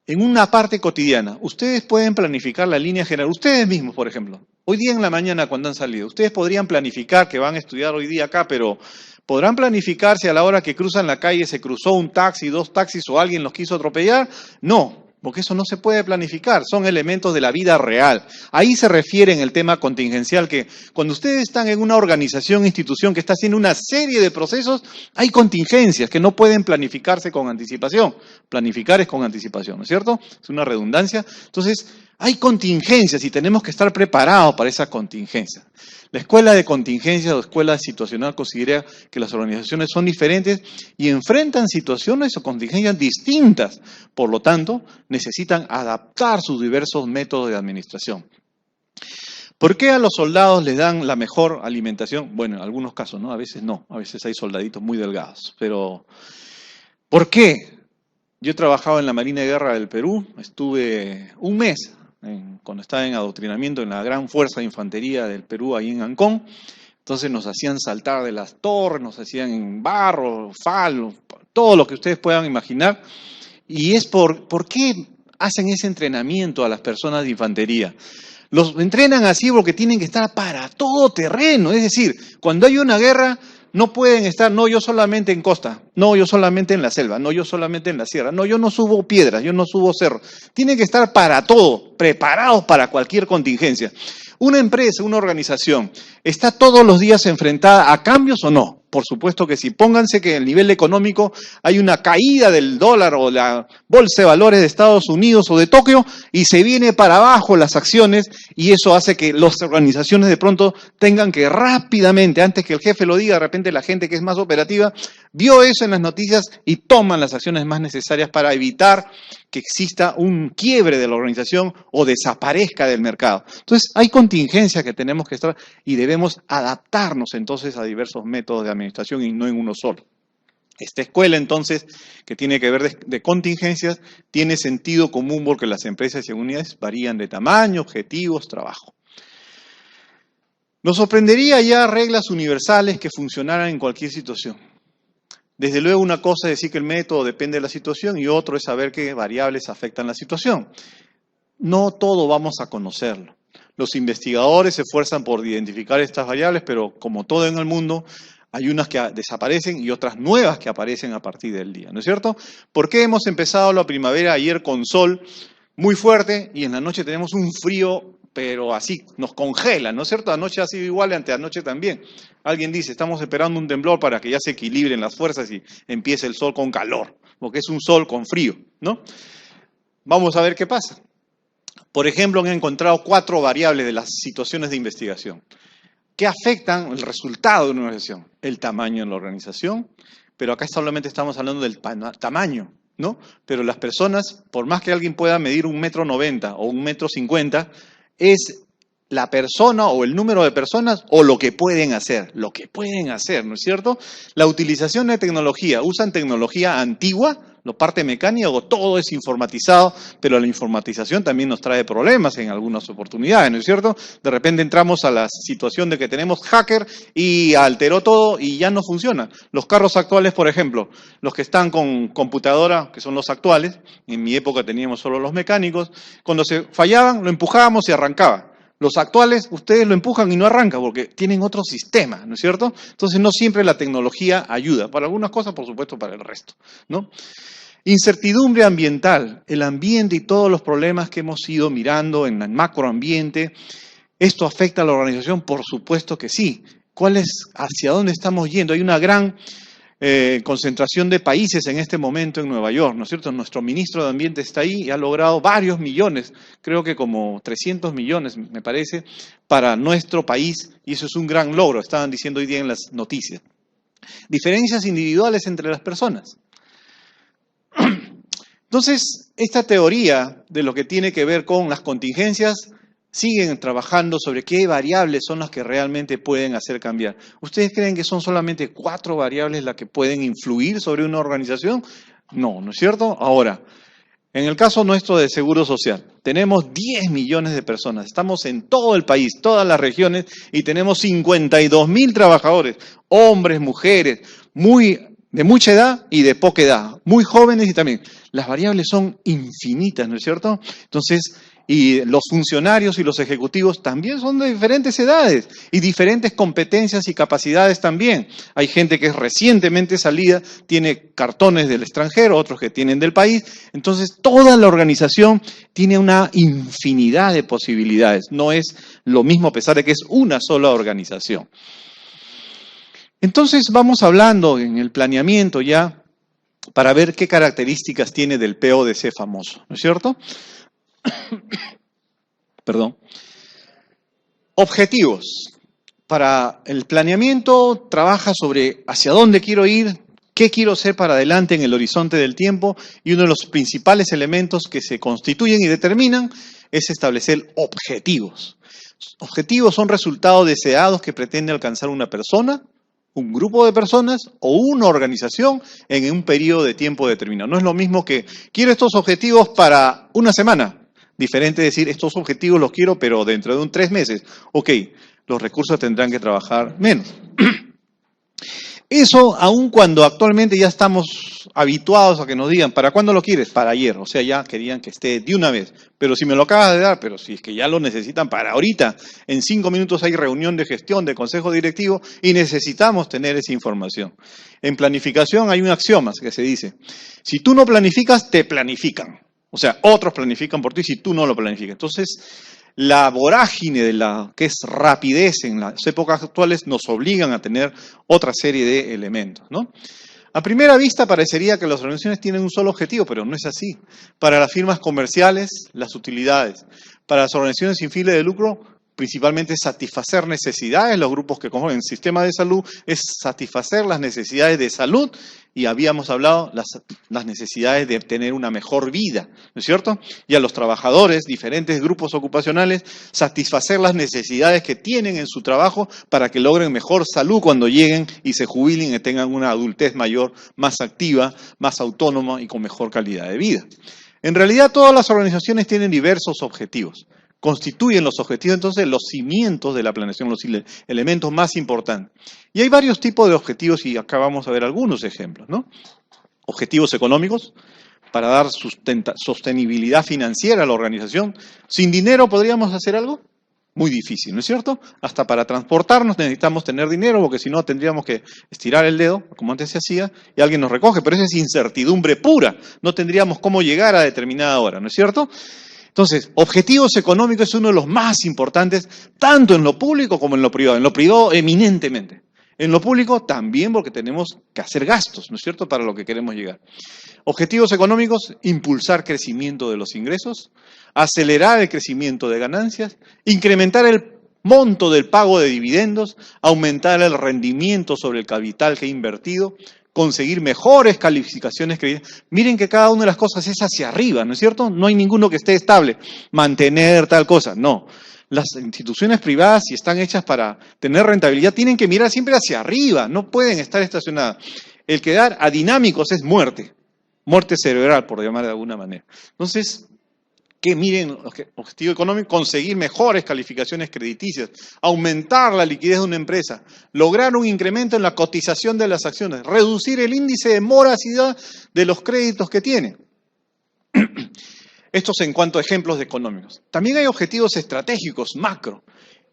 en una parte cotidiana, ustedes pueden planificar la línea general. Ustedes mismos, por ejemplo, hoy día en la mañana cuando han salido, ustedes podrían planificar que van a estudiar hoy día acá, pero ¿podrán planificar si a la hora que cruzan la calle se cruzó un taxi, 2 taxis o alguien los quiso atropellar? No, porque eso no se puede planificar, son elementos de la vida real. Ahí se refiere en el tema contingencial que cuando ustedes están en una organización, institución que está haciendo una serie de procesos, hay contingencias que no pueden planificarse con anticipación. Planificar es con anticipación, ¿no es cierto? Es una redundancia. Entonces, hay contingencias y tenemos que estar preparados para esas contingencias. La escuela de contingencia o escuela situacional considera que las organizaciones son diferentes y enfrentan situaciones o contingencias distintas. Por lo tanto, necesitan adaptar sus diversos métodos de administración. ¿Por qué a los soldados les dan la mejor alimentación? Bueno, en algunos casos, ¿no? A veces no. A veces hay soldaditos muy delgados. Pero, ¿por qué? Yo he trabajado en la Marina de Guerra del Perú. Estuve un mes cuando estaba en adoctrinamiento en la Gran Fuerza de Infantería del Perú, ahí en Ancón. Entonces nos hacían saltar de las torres, nos hacían en barro, falo, todo lo que ustedes puedan imaginar. Y es ¿por qué hacen ese entrenamiento a las personas de infantería? Los entrenan así porque tienen que estar para todo terreno. Es decir, cuando hay una guerra, no pueden estar, no, yo solamente en costa, no, yo solamente en la selva, no, yo solamente en la sierra, no, yo no subo piedras, yo no subo cerros. Tienen que estar para todo, preparados para cualquier contingencia. Una empresa, una organización, ¿está todos los días enfrentada a cambios o no? Por supuesto que sí. Pónganse que en el nivel económico hay una caída del dólar o la bolsa de valores de Estados Unidos o de Tokio y se viene para abajo las acciones y eso hace que las organizaciones de pronto tengan que rápidamente, antes que el jefe lo diga, de repente la gente que es más operativa vio eso en las noticias y toman las acciones más necesarias para evitar que exista un quiebre de la organización o desaparezca del mercado. Entonces, hay contingencias que tenemos que estar y debemos adaptarnos entonces a diversos métodos de administración y no en uno solo. Esta escuela, entonces, que tiene que ver de contingencias, tiene sentido común porque las empresas y unidades varían de tamaño, objetivos, trabajo. Nos sorprendería ya reglas universales que funcionaran en cualquier situación. Desde luego, una cosa es decir que el método depende de la situación y otro es saber qué variables afectan la situación. No todo vamos a conocerlo. Los investigadores se esfuerzan por identificar estas variables, pero como todo en el mundo, hay unas que desaparecen y otras nuevas que aparecen a partir del día, ¿no es cierto? ¿Por qué hemos empezado la primavera ayer con sol muy fuerte y en la noche tenemos un frío, pero así, nos congela, ¿no es cierto? Anoche ha sido igual, anteanoche también. Alguien dice, estamos esperando un temblor para que ya se equilibren las fuerzas y empiece el sol con calor, porque es un sol con frío, ¿no? Vamos a ver qué pasa. Por ejemplo, han encontrado 4 variables de las situaciones de investigación que afectan el resultado de una organización. El tamaño de la organización, pero acá solamente estamos hablando del tamaño, ¿no? Pero las personas, por más que alguien pueda medir 1,90 m o 1,50 m, es la persona o el número de personas o lo que pueden hacer, ¿no es cierto? La utilización de tecnología, usan tecnología antigua, la parte mecánica o todo es informatizado, pero la informatización también nos trae problemas en algunas oportunidades, ¿no es cierto? De repente entramos a la situación de que tenemos hacker y alteró todo y ya no funciona. Los carros actuales, por ejemplo, los que están con computadora, que son los actuales, en mi época teníamos solo los mecánicos, cuando se fallaban lo empujábamos y arrancaba. Los actuales, ustedes lo empujan y no arranca porque tienen otro sistema, ¿no es cierto? Entonces, no siempre la tecnología ayuda. Para algunas cosas, por supuesto, para el resto, ¿no? Incertidumbre ambiental, el ambiente y todos los problemas que hemos ido mirando en el macroambiente. ¿Esto afecta a la organización? Por supuesto que sí. ¿Hacia dónde estamos yendo? Hay una gran concentración de países en este momento en Nueva York, ¿no es cierto? Nuestro ministro de Ambiente está ahí y ha logrado varios millones, creo que como 300 millones, me parece, para nuestro país, y eso es un gran logro, estaban diciendo hoy día en las noticias. Diferencias individuales entre las personas. Entonces, esta teoría de lo que tiene que ver con las contingencias, siguen trabajando sobre qué variables son las que realmente pueden hacer cambiar. ¿Ustedes creen que son solamente 4 variables las que pueden influir sobre una organización? No, ¿no es cierto? Ahora, en el caso nuestro de Seguro Social, tenemos 10 millones de personas, estamos en todo el país, todas las regiones, y tenemos 52.000 trabajadores, hombres, mujeres, de mucha edad y de poca edad, muy jóvenes y también. Las variables son infinitas, ¿no es cierto? Entonces, y los funcionarios y los ejecutivos también son de diferentes edades y diferentes competencias y capacidades también. Hay gente que es recientemente salida, tiene cartones del extranjero, otros que tienen del país. Entonces, toda la organización tiene una infinidad de posibilidades. No es lo mismo a pesar de que es una sola organización. Entonces, vamos hablando en el planeamiento ya para ver qué características tiene del PODC famoso, ¿no es cierto? Perdón. Objetivos. Para el planeamiento trabaja sobre hacia dónde quiero ir, qué quiero hacer para adelante en el horizonte del tiempo, y uno de los principales elementos que se constituyen y determinan es establecer objetivos. Objetivos son resultados deseados que pretende alcanzar una persona, un grupo de personas o una organización en un periodo de tiempo determinado. No es lo mismo que quiero estos objetivos para una semana. Diferente decir, estos objetivos los quiero, pero dentro de 3 meses. Ok, los recursos tendrán que trabajar menos. Eso, aun cuando actualmente ya estamos habituados a que nos digan, ¿para cuándo lo quieres? Para ayer. O sea, ya querían que esté de una vez. Pero si me lo acabas de dar, pero si es que ya lo necesitan para ahorita, en 5 minutos hay reunión de gestión, de consejo directivo, y necesitamos tener esa información. En planificación hay un axioma que se dice, si tú no planificas, te planifican. O sea, otros planifican por ti si tú no lo planificas. Entonces, La vorágine de la que es rapidez en las épocas actuales nos obligan a tener otra serie de elementos, ¿no? A primera vista parecería que las organizaciones tienen un solo objetivo, pero no es así. Para las firmas comerciales, las utilidades. Para las organizaciones sin fines de lucro, principalmente satisfacer necesidades. Los grupos que conforman el sistema de salud es satisfacer las necesidades de salud y habíamos hablado las necesidades de tener una mejor vida, ¿no es cierto? Y a los trabajadores, diferentes grupos ocupacionales, satisfacer las necesidades que tienen en su trabajo para que logren mejor salud cuando lleguen y se jubilen y tengan una adultez mayor, más activa, más autónoma y con mejor calidad de vida. En realidad todas las organizaciones tienen diversos objetivos. Constituyen los objetivos, entonces, los cimientos de la planeación, los elementos más importantes. Y hay varios tipos de objetivos y acá vamos a ver algunos ejemplos, ¿no? Objetivos económicos, para dar sostenibilidad financiera a la organización. ¿Sin dinero podríamos hacer algo? Muy difícil, ¿no es cierto? Hasta para transportarnos necesitamos tener dinero, porque si no tendríamos que estirar el dedo, como antes se hacía, y alguien nos recoge, pero esa es incertidumbre pura. No tendríamos cómo llegar a determinada hora, ¿no es cierto? Entonces, objetivos económicos es uno de los más importantes, tanto en lo público como en lo privado eminentemente. En lo público también porque tenemos que hacer gastos, ¿no es cierto?, para lo que queremos llegar. Objetivos económicos, impulsar crecimiento de los ingresos, acelerar el crecimiento de ganancias, incrementar el monto del pago de dividendos, aumentar el rendimiento sobre el capital que he invertido, conseguir mejores calificaciones crediticias. Miren que cada una de las cosas es hacia arriba, ¿no es cierto? No hay ninguno que esté estable. Mantener tal cosa, no. Las instituciones privadas, si están hechas para tener rentabilidad, tienen que mirar siempre hacia arriba, no pueden estar estacionadas. El quedar adinámicos es muerte cerebral, por llamar de alguna manera. Entonces, que miren, objetivo económico, conseguir mejores calificaciones crediticias, aumentar la liquidez de una empresa, lograr un incremento en la cotización de las acciones, reducir el índice de morosidad de los créditos que tiene. Estos en cuanto a ejemplos económicos. También hay objetivos estratégicos, macro.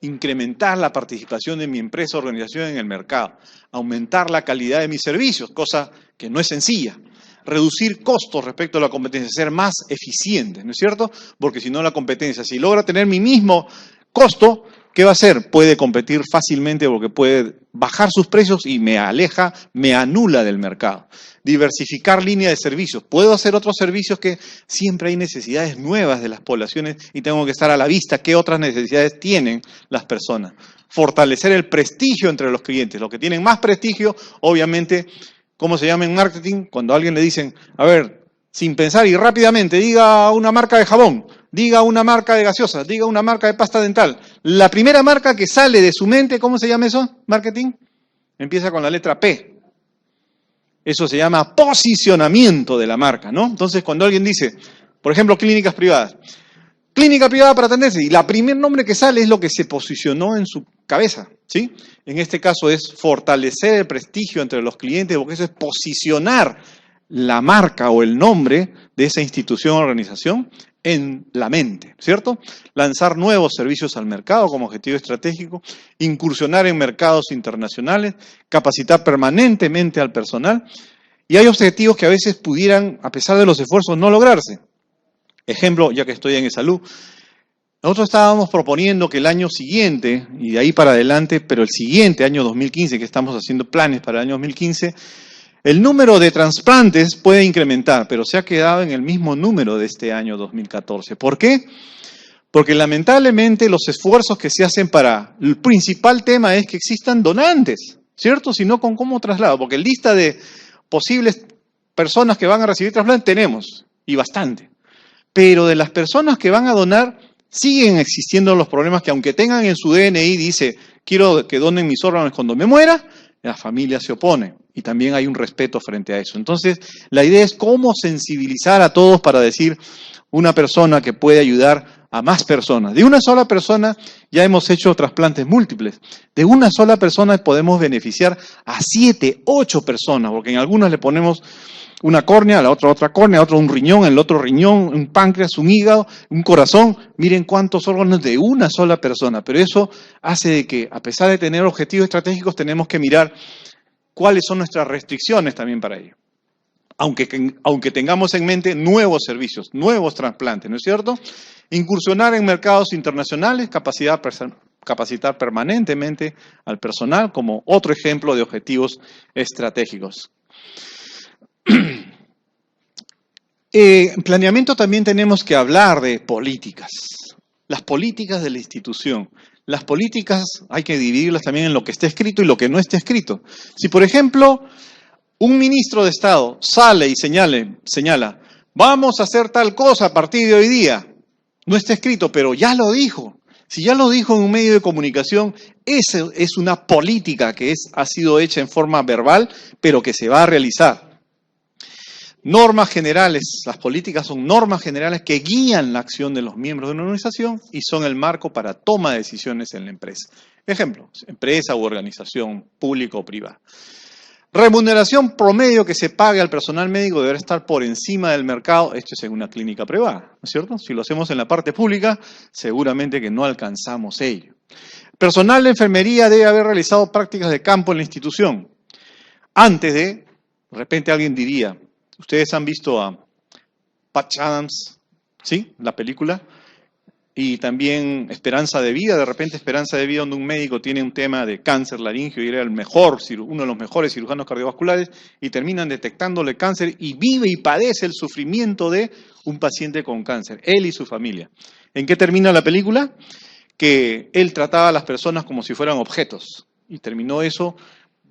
Incrementar la participación de mi empresa o organización en el mercado, aumentar la calidad de mis servicios, cosa que no es sencilla. Reducir costos respecto a la competencia, ser más eficientes, ¿no es cierto? Porque si no la competencia, si logra tener mi mismo costo, ¿qué va a hacer? Puede competir fácilmente porque puede bajar sus precios y me aleja, me anula del mercado. Diversificar línea de servicios. Puedo hacer otros servicios que siempre hay necesidades nuevas de las poblaciones y tengo que estar a la vista qué otras necesidades tienen las personas. Fortalecer el prestigio entre los clientes. Los que tienen más prestigio, obviamente, ¿cómo se llama en marketing? Cuando a alguien le dicen, a ver, sin pensar y rápidamente, diga una marca de jabón, diga una marca de gaseosa, diga una marca de pasta dental. La primera marca que sale de su mente, ¿cómo se llama eso? Marketing. Empieza con la letra P. Eso se llama posicionamiento de la marca, ¿no? Entonces, cuando alguien dice, por ejemplo, clínicas privadas, clínica privada para atenderse, y la primer nombre que sale es lo que se posicionó en su cabeza, ¿sí? En este caso es fortalecer el prestigio entre los clientes, porque eso es posicionar la marca o el nombre de esa institución o organización en la mente, ¿cierto? Lanzar nuevos servicios al mercado como objetivo estratégico, incursionar en mercados internacionales, capacitar permanentemente al personal, y hay objetivos que a veces pudieran, a pesar de los esfuerzos, no lograrse. Ejemplo, ya que estoy en salud, nosotros estábamos proponiendo que el año siguiente, y de ahí para adelante, pero el siguiente, año 2015, que estamos haciendo planes para el año 2015, el número de trasplantes puede incrementar, pero se ha quedado en el mismo número de este año 2014. ¿Por qué? Porque lamentablemente los esfuerzos que se hacen para... El principal tema es que existan donantes, ¿cierto? Si no, ¿con cómo traslado? Porque lista de posibles personas que van a recibir trasplantes tenemos, y bastante. Pero de las personas que van a donar, siguen existiendo los problemas que aunque tengan en su DNI, dice, quiero que donen mis órganos cuando me muera, la familia se opone. Y también hay un respeto frente a eso. Entonces, la idea es cómo sensibilizar a todos para decir una persona que puede ayudar a más personas. De una sola persona ya hemos hecho trasplantes múltiples. De una sola persona podemos beneficiar a 7, 8 personas, porque en algunas le ponemos una córnea, a la otra córnea, a otro un riñón, el otro riñón, un páncreas, un hígado, un corazón. Miren cuántos órganos de una sola persona. Pero eso hace de que, a pesar de tener objetivos estratégicos, tenemos que mirar cuáles son nuestras restricciones también para ello. aunque tengamos en mente nuevos servicios, nuevos trasplantes, ¿no es cierto? Incursionar en mercados internacionales, capacitar permanentemente al personal como otro ejemplo de objetivos estratégicos. En planeamiento también tenemos que hablar de políticas, las políticas de la institución. Las políticas hay que dividirlas también en lo que está escrito y lo que no está escrito. Si, por ejemplo, un ministro de Estado sale y señala, vamos a hacer tal cosa a partir de hoy día, no está escrito, pero ya lo dijo. Si ya lo dijo en un medio de comunicación, esa es una política que ha sido hecha en forma verbal, pero que se va a realizar. Normas generales, las políticas son normas generales que guían la acción de los miembros de una organización y son el marco para toma de decisiones en la empresa. Ejemplo, empresa u organización pública o privada. Remuneración promedio que se pague al personal médico deberá estar por encima del mercado. Esto es en una clínica privada, ¿no es cierto? Si lo hacemos en la parte pública, seguramente que no alcanzamos ello. Personal de enfermería debe haber realizado prácticas de campo en la institución. Antes de repente alguien diría, ustedes han visto a Patch Adams, ¿sí? La película. Y también Esperanza de Vida, de repente Esperanza de Vida, donde un médico tiene un tema de cáncer laríngeo y era uno de los mejores cirujanos cardiovasculares y terminan detectándole cáncer y vive y padece el sufrimiento de un paciente con cáncer, él y su familia. ¿En qué termina la película? Que él trataba a las personas como si fueran objetos y terminó eso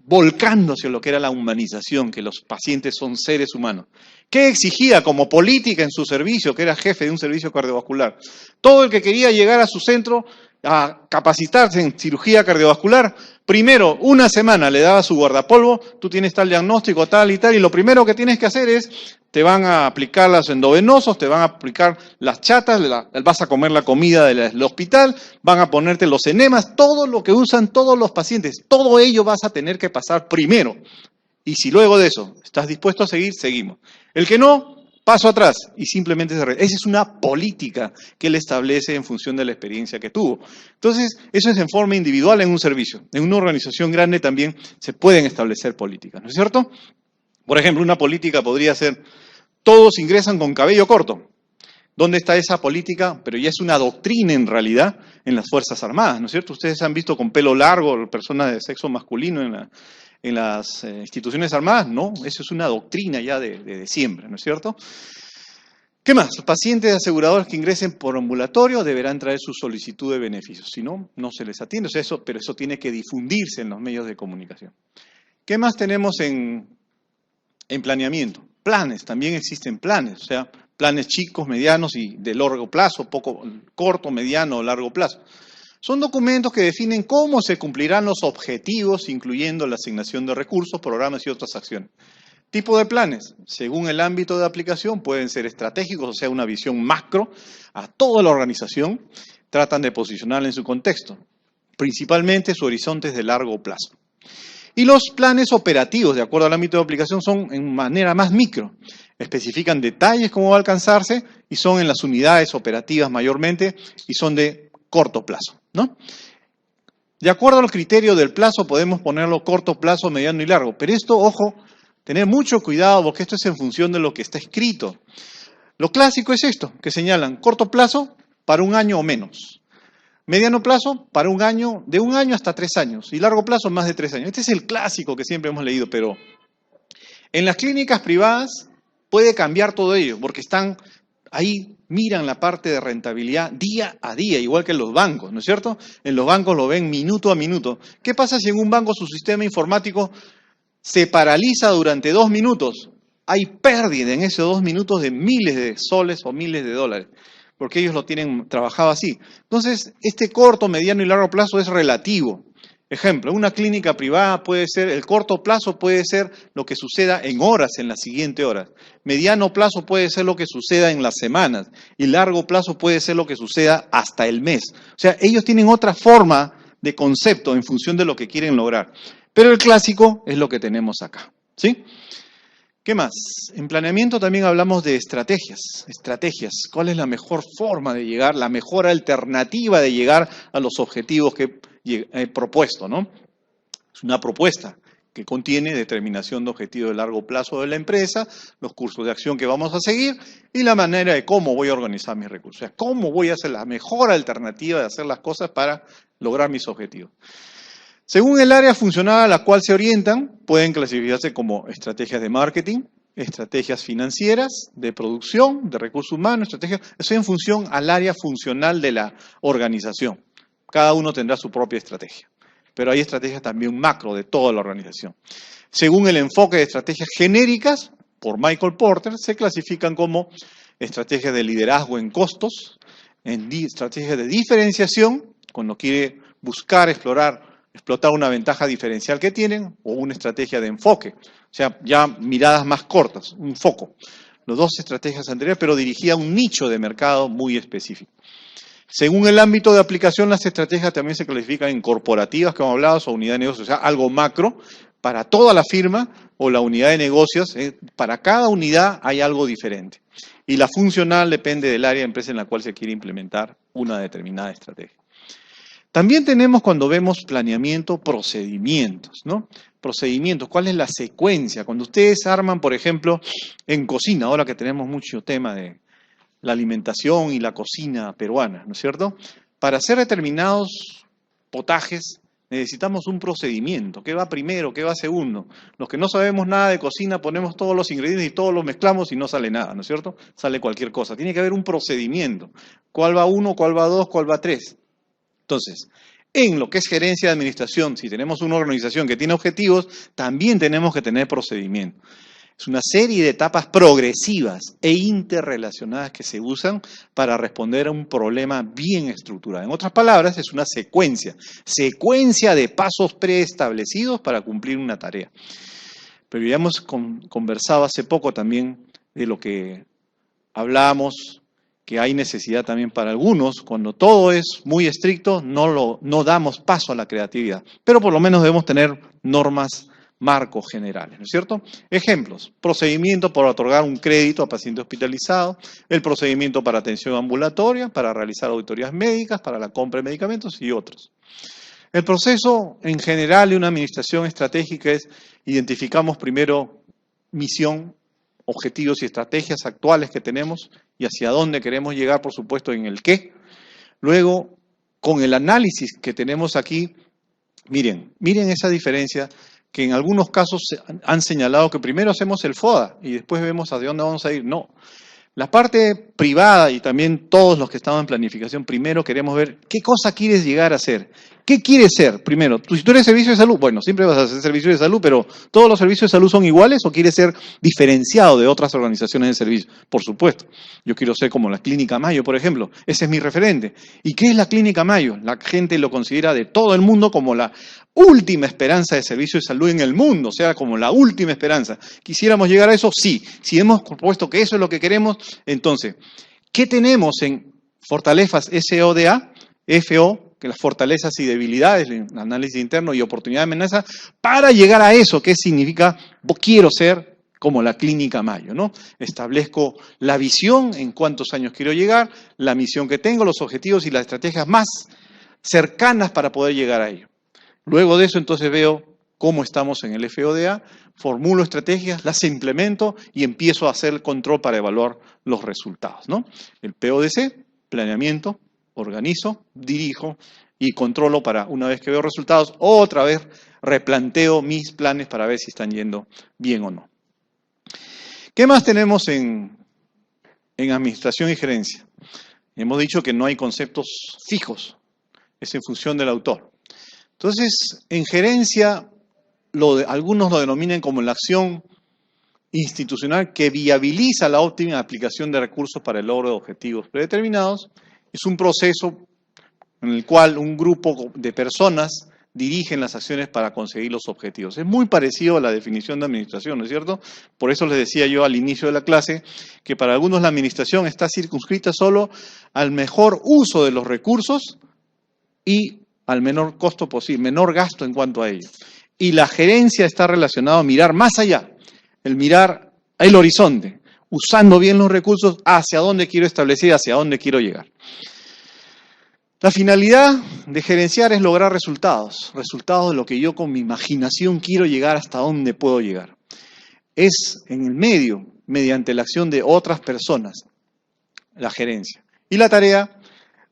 volcándose en lo que era la humanización, que los pacientes son seres humanos. ¿Qué exigía como política en su servicio, que era jefe de un servicio cardiovascular? Todo el que quería llegar a su centro a capacitarse en cirugía cardiovascular, primero, una semana le daba su guardapolvo, tú tienes tal diagnóstico, tal, y lo primero que tienes que hacer es, te van a aplicar los endovenosos, te van a aplicar las chatas, vas a comer la comida del hospital, van a ponerte los enemas, todo lo que usan todos los pacientes, todo ello vas a tener que pasar primero. Y si luego de eso estás dispuesto a seguir, seguimos. El que no, paso atrás y simplemente se Esa es una política que él establece en función de la experiencia que tuvo. Entonces, eso es en forma individual en un servicio. En una organización grande también se pueden establecer políticas, ¿no es cierto? Por ejemplo, una política podría ser, todos ingresan con cabello corto. ¿Dónde está esa política? Pero ya es una doctrina en realidad en las Fuerzas Armadas, ¿no es cierto? Ustedes han visto con pelo largo personas de sexo masculino en las instituciones armadas, no, eso es una doctrina ya de siempre, ¿no es cierto? ¿Qué más? Los pacientes de aseguradores que ingresen por ambulatorio deberán traer su solicitud de beneficios, si no, no se les atiende, o sea, pero eso tiene que difundirse en los medios de comunicación. ¿Qué más tenemos en planeamiento? Planes, también existen planes, o sea, planes chicos, medianos y de largo plazo, corto, mediano o largo plazo. Son documentos que definen cómo se cumplirán los objetivos, incluyendo la asignación de recursos, programas y otras acciones. Tipo de planes, según el ámbito de aplicación, pueden ser estratégicos, o sea, una visión macro a toda la organización, tratan de posicionarla en su contexto. Principalmente su horizonte es de largo plazo. Y los planes operativos, de acuerdo al ámbito de aplicación, son en manera más micro. Especifican detalles cómo va a alcanzarse y son en las unidades operativas mayormente y son de corto plazo, ¿no? De acuerdo al criterio del plazo podemos ponerlo corto plazo, mediano y largo. Pero esto, ojo, tener mucho cuidado porque esto es en función de lo que está escrito. Lo clásico es esto, que señalan corto plazo para un año o menos. Mediano plazo para un año, de un año hasta 3 años. Y largo plazo más de 3 años. Este es el clásico que siempre hemos leído, pero en las clínicas privadas puede cambiar todo ello porque están ahí, miran la parte de rentabilidad día a día, igual que en los bancos, ¿no es cierto? En los bancos lo ven minuto a minuto. ¿Qué pasa si en un banco su sistema informático se paraliza durante 2 minutos? Hay pérdida en esos 2 minutos de miles de soles o miles de dólares, porque ellos lo tienen trabajado así. Entonces, este corto, mediano y largo plazo es relativo. Ejemplo, una clínica privada puede ser, el corto plazo puede ser lo que suceda en horas, en las siguientes horas. Mediano plazo puede ser lo que suceda en las semanas. Y largo plazo puede ser lo que suceda hasta el mes. O sea, ellos tienen otra forma de concepto en función de lo que quieren lograr. Pero el clásico es lo que tenemos acá, ¿sí? ¿Qué más? En planeamiento también hablamos de estrategias. Estrategias. ¿Cuál es la mejor forma de llegar, la mejor alternativa de llegar a los objetivos que he propuesto, ¿no? Es una propuesta. que contiene determinación de objetivos de largo plazo de la empresa, los cursos de acción que vamos a seguir y la manera de cómo voy a organizar mis recursos. O sea, cómo voy a hacer la mejor alternativa de hacer las cosas para lograr mis objetivos. Según el área funcional a la cual se orientan, pueden clasificarse como estrategias de marketing, estrategias financieras, de producción, de recursos humanos, estrategias, eso en función al área funcional de la organización. Cada uno tendrá su propia estrategia, pero hay estrategias también macro de toda la organización. Según el enfoque de estrategias genéricas, por Michael Porter, se clasifican como estrategias de liderazgo en costos, estrategias de diferenciación, cuando quiere buscar, explotar una ventaja diferencial que tienen, o una estrategia de enfoque, o sea, ya miradas más cortas, un foco. Las dos estrategias anteriores, pero dirigidas a un nicho de mercado muy específico. Según el ámbito de aplicación, las estrategias también se clasifican en corporativas, como hablabas, o unidad de negocios, o sea, algo macro para toda la firma o la unidad de negocios. Para cada unidad hay algo diferente. Y la funcional depende del área de empresa en la cual se quiere implementar una determinada estrategia. También tenemos, cuando vemos planeamiento, procedimientos, ¿no? Procedimientos, ¿cuál es la secuencia? Cuando ustedes arman, por ejemplo, en cocina, ahora que tenemos mucho tema de la alimentación y la cocina peruana, ¿no es cierto? Para hacer determinados potajes necesitamos un procedimiento. ¿Qué va primero? ¿Qué va segundo? Los que no sabemos nada de cocina ponemos todos los ingredientes y todos los mezclamos y no sale nada, ¿no es cierto? Sale cualquier cosa. Tiene que haber un procedimiento. ¿Cuál va uno? ¿Cuál va dos? ¿Cuál va tres? Entonces, en lo que es gerencia de administración, si tenemos una organización que tiene objetivos, también tenemos que tener procedimiento. Es una serie de etapas progresivas e interrelacionadas que se usan para responder a un problema bien estructurado. En otras palabras, es una secuencia de pasos preestablecidos para cumplir una tarea. Pero ya hemos conversado hace poco también de lo que hablábamos, que hay necesidad también para algunos, cuando todo es muy estricto, no damos paso a la creatividad. Pero por lo menos debemos tener normas marcos generales, ¿no es cierto? Ejemplos: procedimiento para otorgar un crédito a paciente hospitalizado, el procedimiento para atención ambulatoria, para realizar auditorías médicas, para la compra de medicamentos y otros. El proceso en general de una administración estratégica es: identificamos primero misión, objetivos y estrategias actuales que tenemos y hacia dónde queremos llegar, por supuesto, en el qué. Luego, con el análisis que tenemos aquí, miren esa diferencia, que en algunos casos han señalado que primero hacemos el FODA y después vemos hacia dónde vamos a ir. No. La parte privada y también todos los que estaban en planificación, primero queremos ver qué cosa quieres llegar a hacer. ¿Qué quieres ser? Primero, si tú eres servicio de salud, bueno, siempre vas a hacer servicio de salud, pero ¿todos los servicios de salud son iguales o quieres ser diferenciado de otras organizaciones de servicio? Por supuesto. Yo quiero ser como la Clínica Mayo, por ejemplo. Ese es mi referente. ¿Y qué es la Clínica Mayo? La gente lo considera de todo el mundo como la última esperanza de servicio de salud en el mundo, o sea, como la última esperanza. ¿Quisiéramos llegar a eso? Sí. Si hemos propuesto que eso es lo que queremos, entonces, ¿qué tenemos en fortalezas SODA, FO, que las fortalezas y debilidades, el análisis interno y oportunidad de amenaza, para llegar a eso? ¿Qué significa? Quiero ser como la Clínica Mayo, ¿no? Establezco la visión, en cuántos años quiero llegar, la misión que tengo, los objetivos y las estrategias más cercanas para poder llegar a ello. Luego de eso, entonces veo cómo estamos en el FODA, formulo estrategias, las implemento y empiezo a hacer el control para evaluar los resultados, ¿no? El PODC, planeamiento, organizo, dirijo y controlo para, una vez que veo resultados, otra vez replanteo mis planes para ver si están yendo bien o no. ¿Qué más tenemos en administración y gerencia? Hemos dicho que no hay conceptos fijos, es en función del autor. Entonces, en gerencia, algunos lo denominan como la acción institucional que viabiliza la óptima aplicación de recursos para el logro de objetivos predeterminados. Es un proceso en el cual un grupo de personas dirigen las acciones para conseguir los objetivos. Es muy parecido a la definición de administración, ¿no es cierto? Por eso les decía yo al inicio de la clase que para algunos la administración está circunscrita solo al mejor uso de los recursos y al menor costo posible, menor gasto en cuanto a ello. Y la gerencia está relacionada a mirar más allá, el mirar el horizonte, usando bien los recursos hacia dónde quiero establecer, hacia dónde quiero llegar. La finalidad de gerenciar es lograr resultados, resultados de lo que yo con mi imaginación quiero llegar, hasta dónde puedo llegar. Es en el medio, mediante la acción de otras personas, la gerencia. Y la tarea,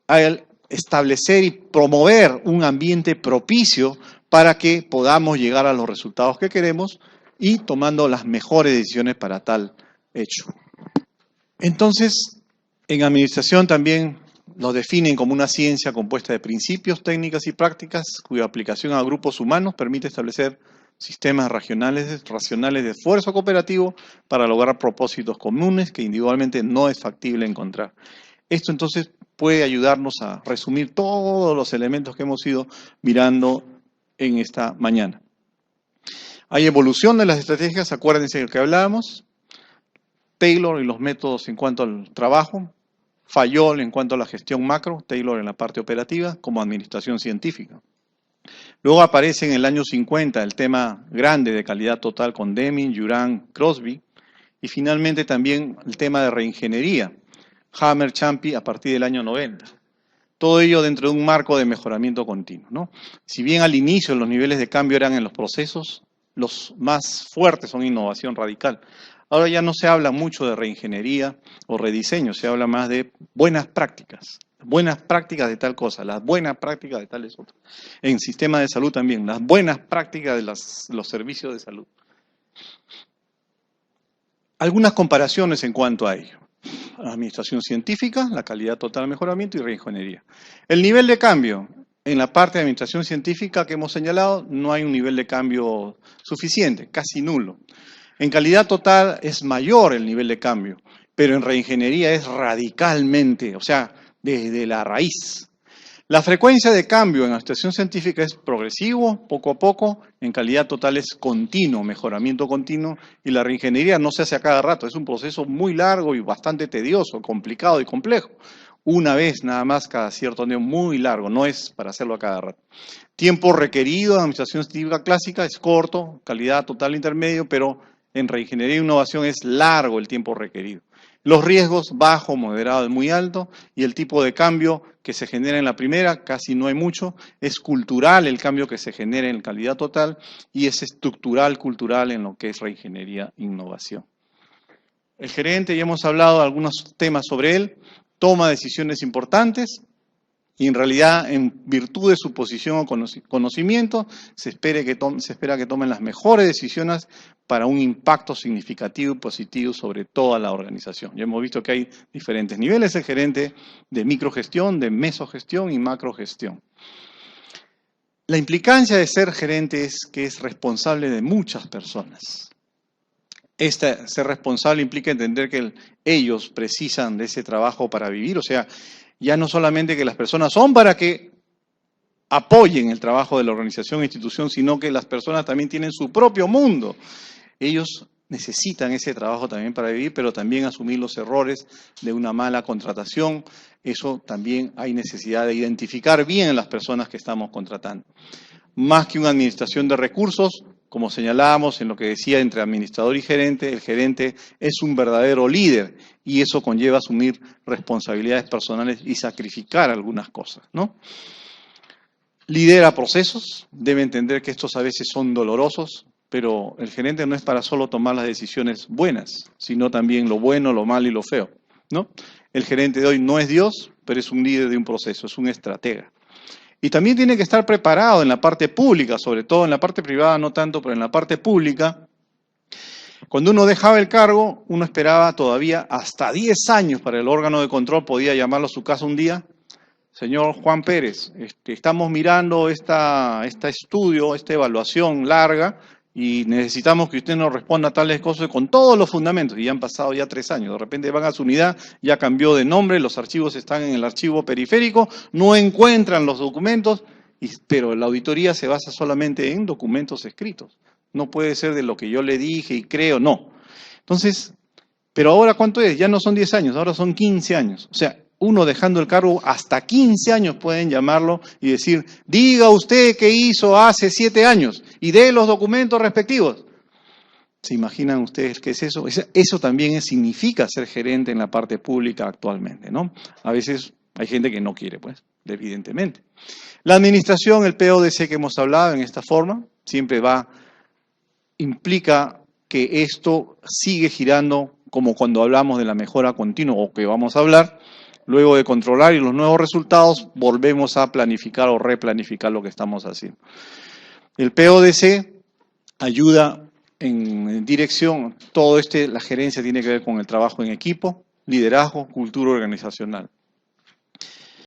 al establecer y promover un ambiente propicio para que podamos llegar a los resultados que queremos y tomando las mejores decisiones para tal hecho. Entonces, en administración también lo definen como una ciencia compuesta de principios, técnicas y prácticas cuya aplicación a grupos humanos permite establecer sistemas racionales de esfuerzo cooperativo para lograr propósitos comunes que individualmente no es factible encontrar. Esto entonces puede ayudarnos a resumir todos los elementos que hemos ido mirando en esta mañana. Hay evolución de las estrategias, acuérdense de lo que hablábamos. Taylor y los métodos en cuanto al trabajo. Fayol en cuanto a la gestión macro, Taylor en la parte operativa, como administración científica. Luego aparece en el año 50 el tema grande de calidad total con Deming, Juran, Crosby, y finalmente también el tema de reingeniería, Hammer, Champy a partir del año 90. Todo ello dentro de un marco de mejoramiento continuo, ¿no? Si bien al inicio los niveles de cambio eran en los procesos, los más fuertes son innovación radical. Ahora ya no se habla mucho de reingeniería o rediseño, se habla más de buenas prácticas de tal cosa, las buenas prácticas de tales otras. En sistema de salud también, las buenas prácticas de los servicios de salud. Algunas comparaciones en cuanto a ello. Administración científica, la calidad total de mejoramiento y reingeniería. El nivel de cambio. En la parte de administración científica que hemos señalado, no hay un nivel de cambio suficiente, casi nulo. En calidad total es mayor el nivel de cambio, pero en reingeniería es radicalmente, o sea, desde la raíz. La frecuencia de cambio en administración científica es progresivo, poco a poco, en calidad total es continuo, mejoramiento continuo, y la reingeniería no se hace a cada rato, es un proceso muy largo y bastante tedioso, complicado y complejo. Una vez nada más cada cierto tiempo, muy largo, no es para hacerlo a cada rato. Tiempo requerido en administración científica clásica es corto, calidad total intermedio, pero en reingeniería e innovación es largo el tiempo requerido. Los riesgos, bajo, moderado y muy alto, y el tipo de cambio que se genera en la primera, casi no hay mucho, es cultural el cambio que se genera en calidad total, y es estructural, cultural en lo que es reingeniería e innovación. El gerente, ya hemos hablado de algunos temas sobre él, toma decisiones importantes, y en realidad, en virtud de su posición o conocimiento, se espera que tomen las mejores decisiones para un impacto significativo y positivo sobre toda la organización. Ya hemos visto que hay diferentes niveles, el gerente de microgestión, de mesogestión y macrogestión. La implicancia de ser gerente es que es responsable de muchas personas. Ser responsable implica entender que ellos precisan de ese trabajo para vivir, o sea, ya no solamente que las personas son para que apoyen el trabajo de la organización e institución, sino que las personas también tienen su propio mundo. Ellos necesitan ese trabajo también para vivir, pero también asumir los errores de una mala contratación. Eso también hay necesidad de identificar bien a las personas que estamos contratando. Más que una administración de recursos, como señalábamos en lo que decía entre administrador y gerente, el gerente es un verdadero líder y eso conlleva asumir responsabilidades personales y sacrificar algunas cosas, ¿no? Lidera procesos, debe entender que estos a veces son dolorosos, pero el gerente no es para solo tomar las decisiones buenas, sino también lo bueno, lo malo y lo feo, ¿no? El gerente de hoy no es Dios, pero es un líder de un proceso, es un estratega. Y también tiene que estar preparado en la parte pública, sobre todo en la parte privada no tanto, pero en la parte pública. Cuando uno dejaba el cargo, uno esperaba todavía hasta 10 años para el órgano de control, podía llamarlo a su casa un día. Señor Juan Pérez, estamos mirando esta estudio, esta evaluación larga, y necesitamos que usted nos responda a tales cosas con todos los fundamentos. Y ya han pasado ya 3 años. De repente van a su unidad, ya cambió de nombre, los archivos están en el archivo periférico, no encuentran los documentos, pero la auditoría se basa solamente en documentos escritos. No puede ser de lo que yo le dije y creo, no. Entonces, pero ahora ¿cuánto es? Ya no son 10 años, ahora son 15 años. O sea, uno dejando el cargo, hasta 15 años pueden llamarlo y decir, diga usted qué hizo hace 7 años y dé los documentos respectivos. ¿Se imaginan ustedes qué es eso? Eso también significa ser gerente en la parte pública actualmente, ¿no? A veces hay gente que no quiere, pues. evidentemente. La administración, el PODC que hemos hablado en esta forma, siempre implica que esto sigue girando como cuando hablamos de la mejora continua o que vamos a hablar. Luego de controlar y los nuevos resultados, volvemos a planificar o replanificar lo que estamos haciendo. El PODC ayuda en dirección, la gerencia tiene que ver con el trabajo en equipo, liderazgo, cultura organizacional.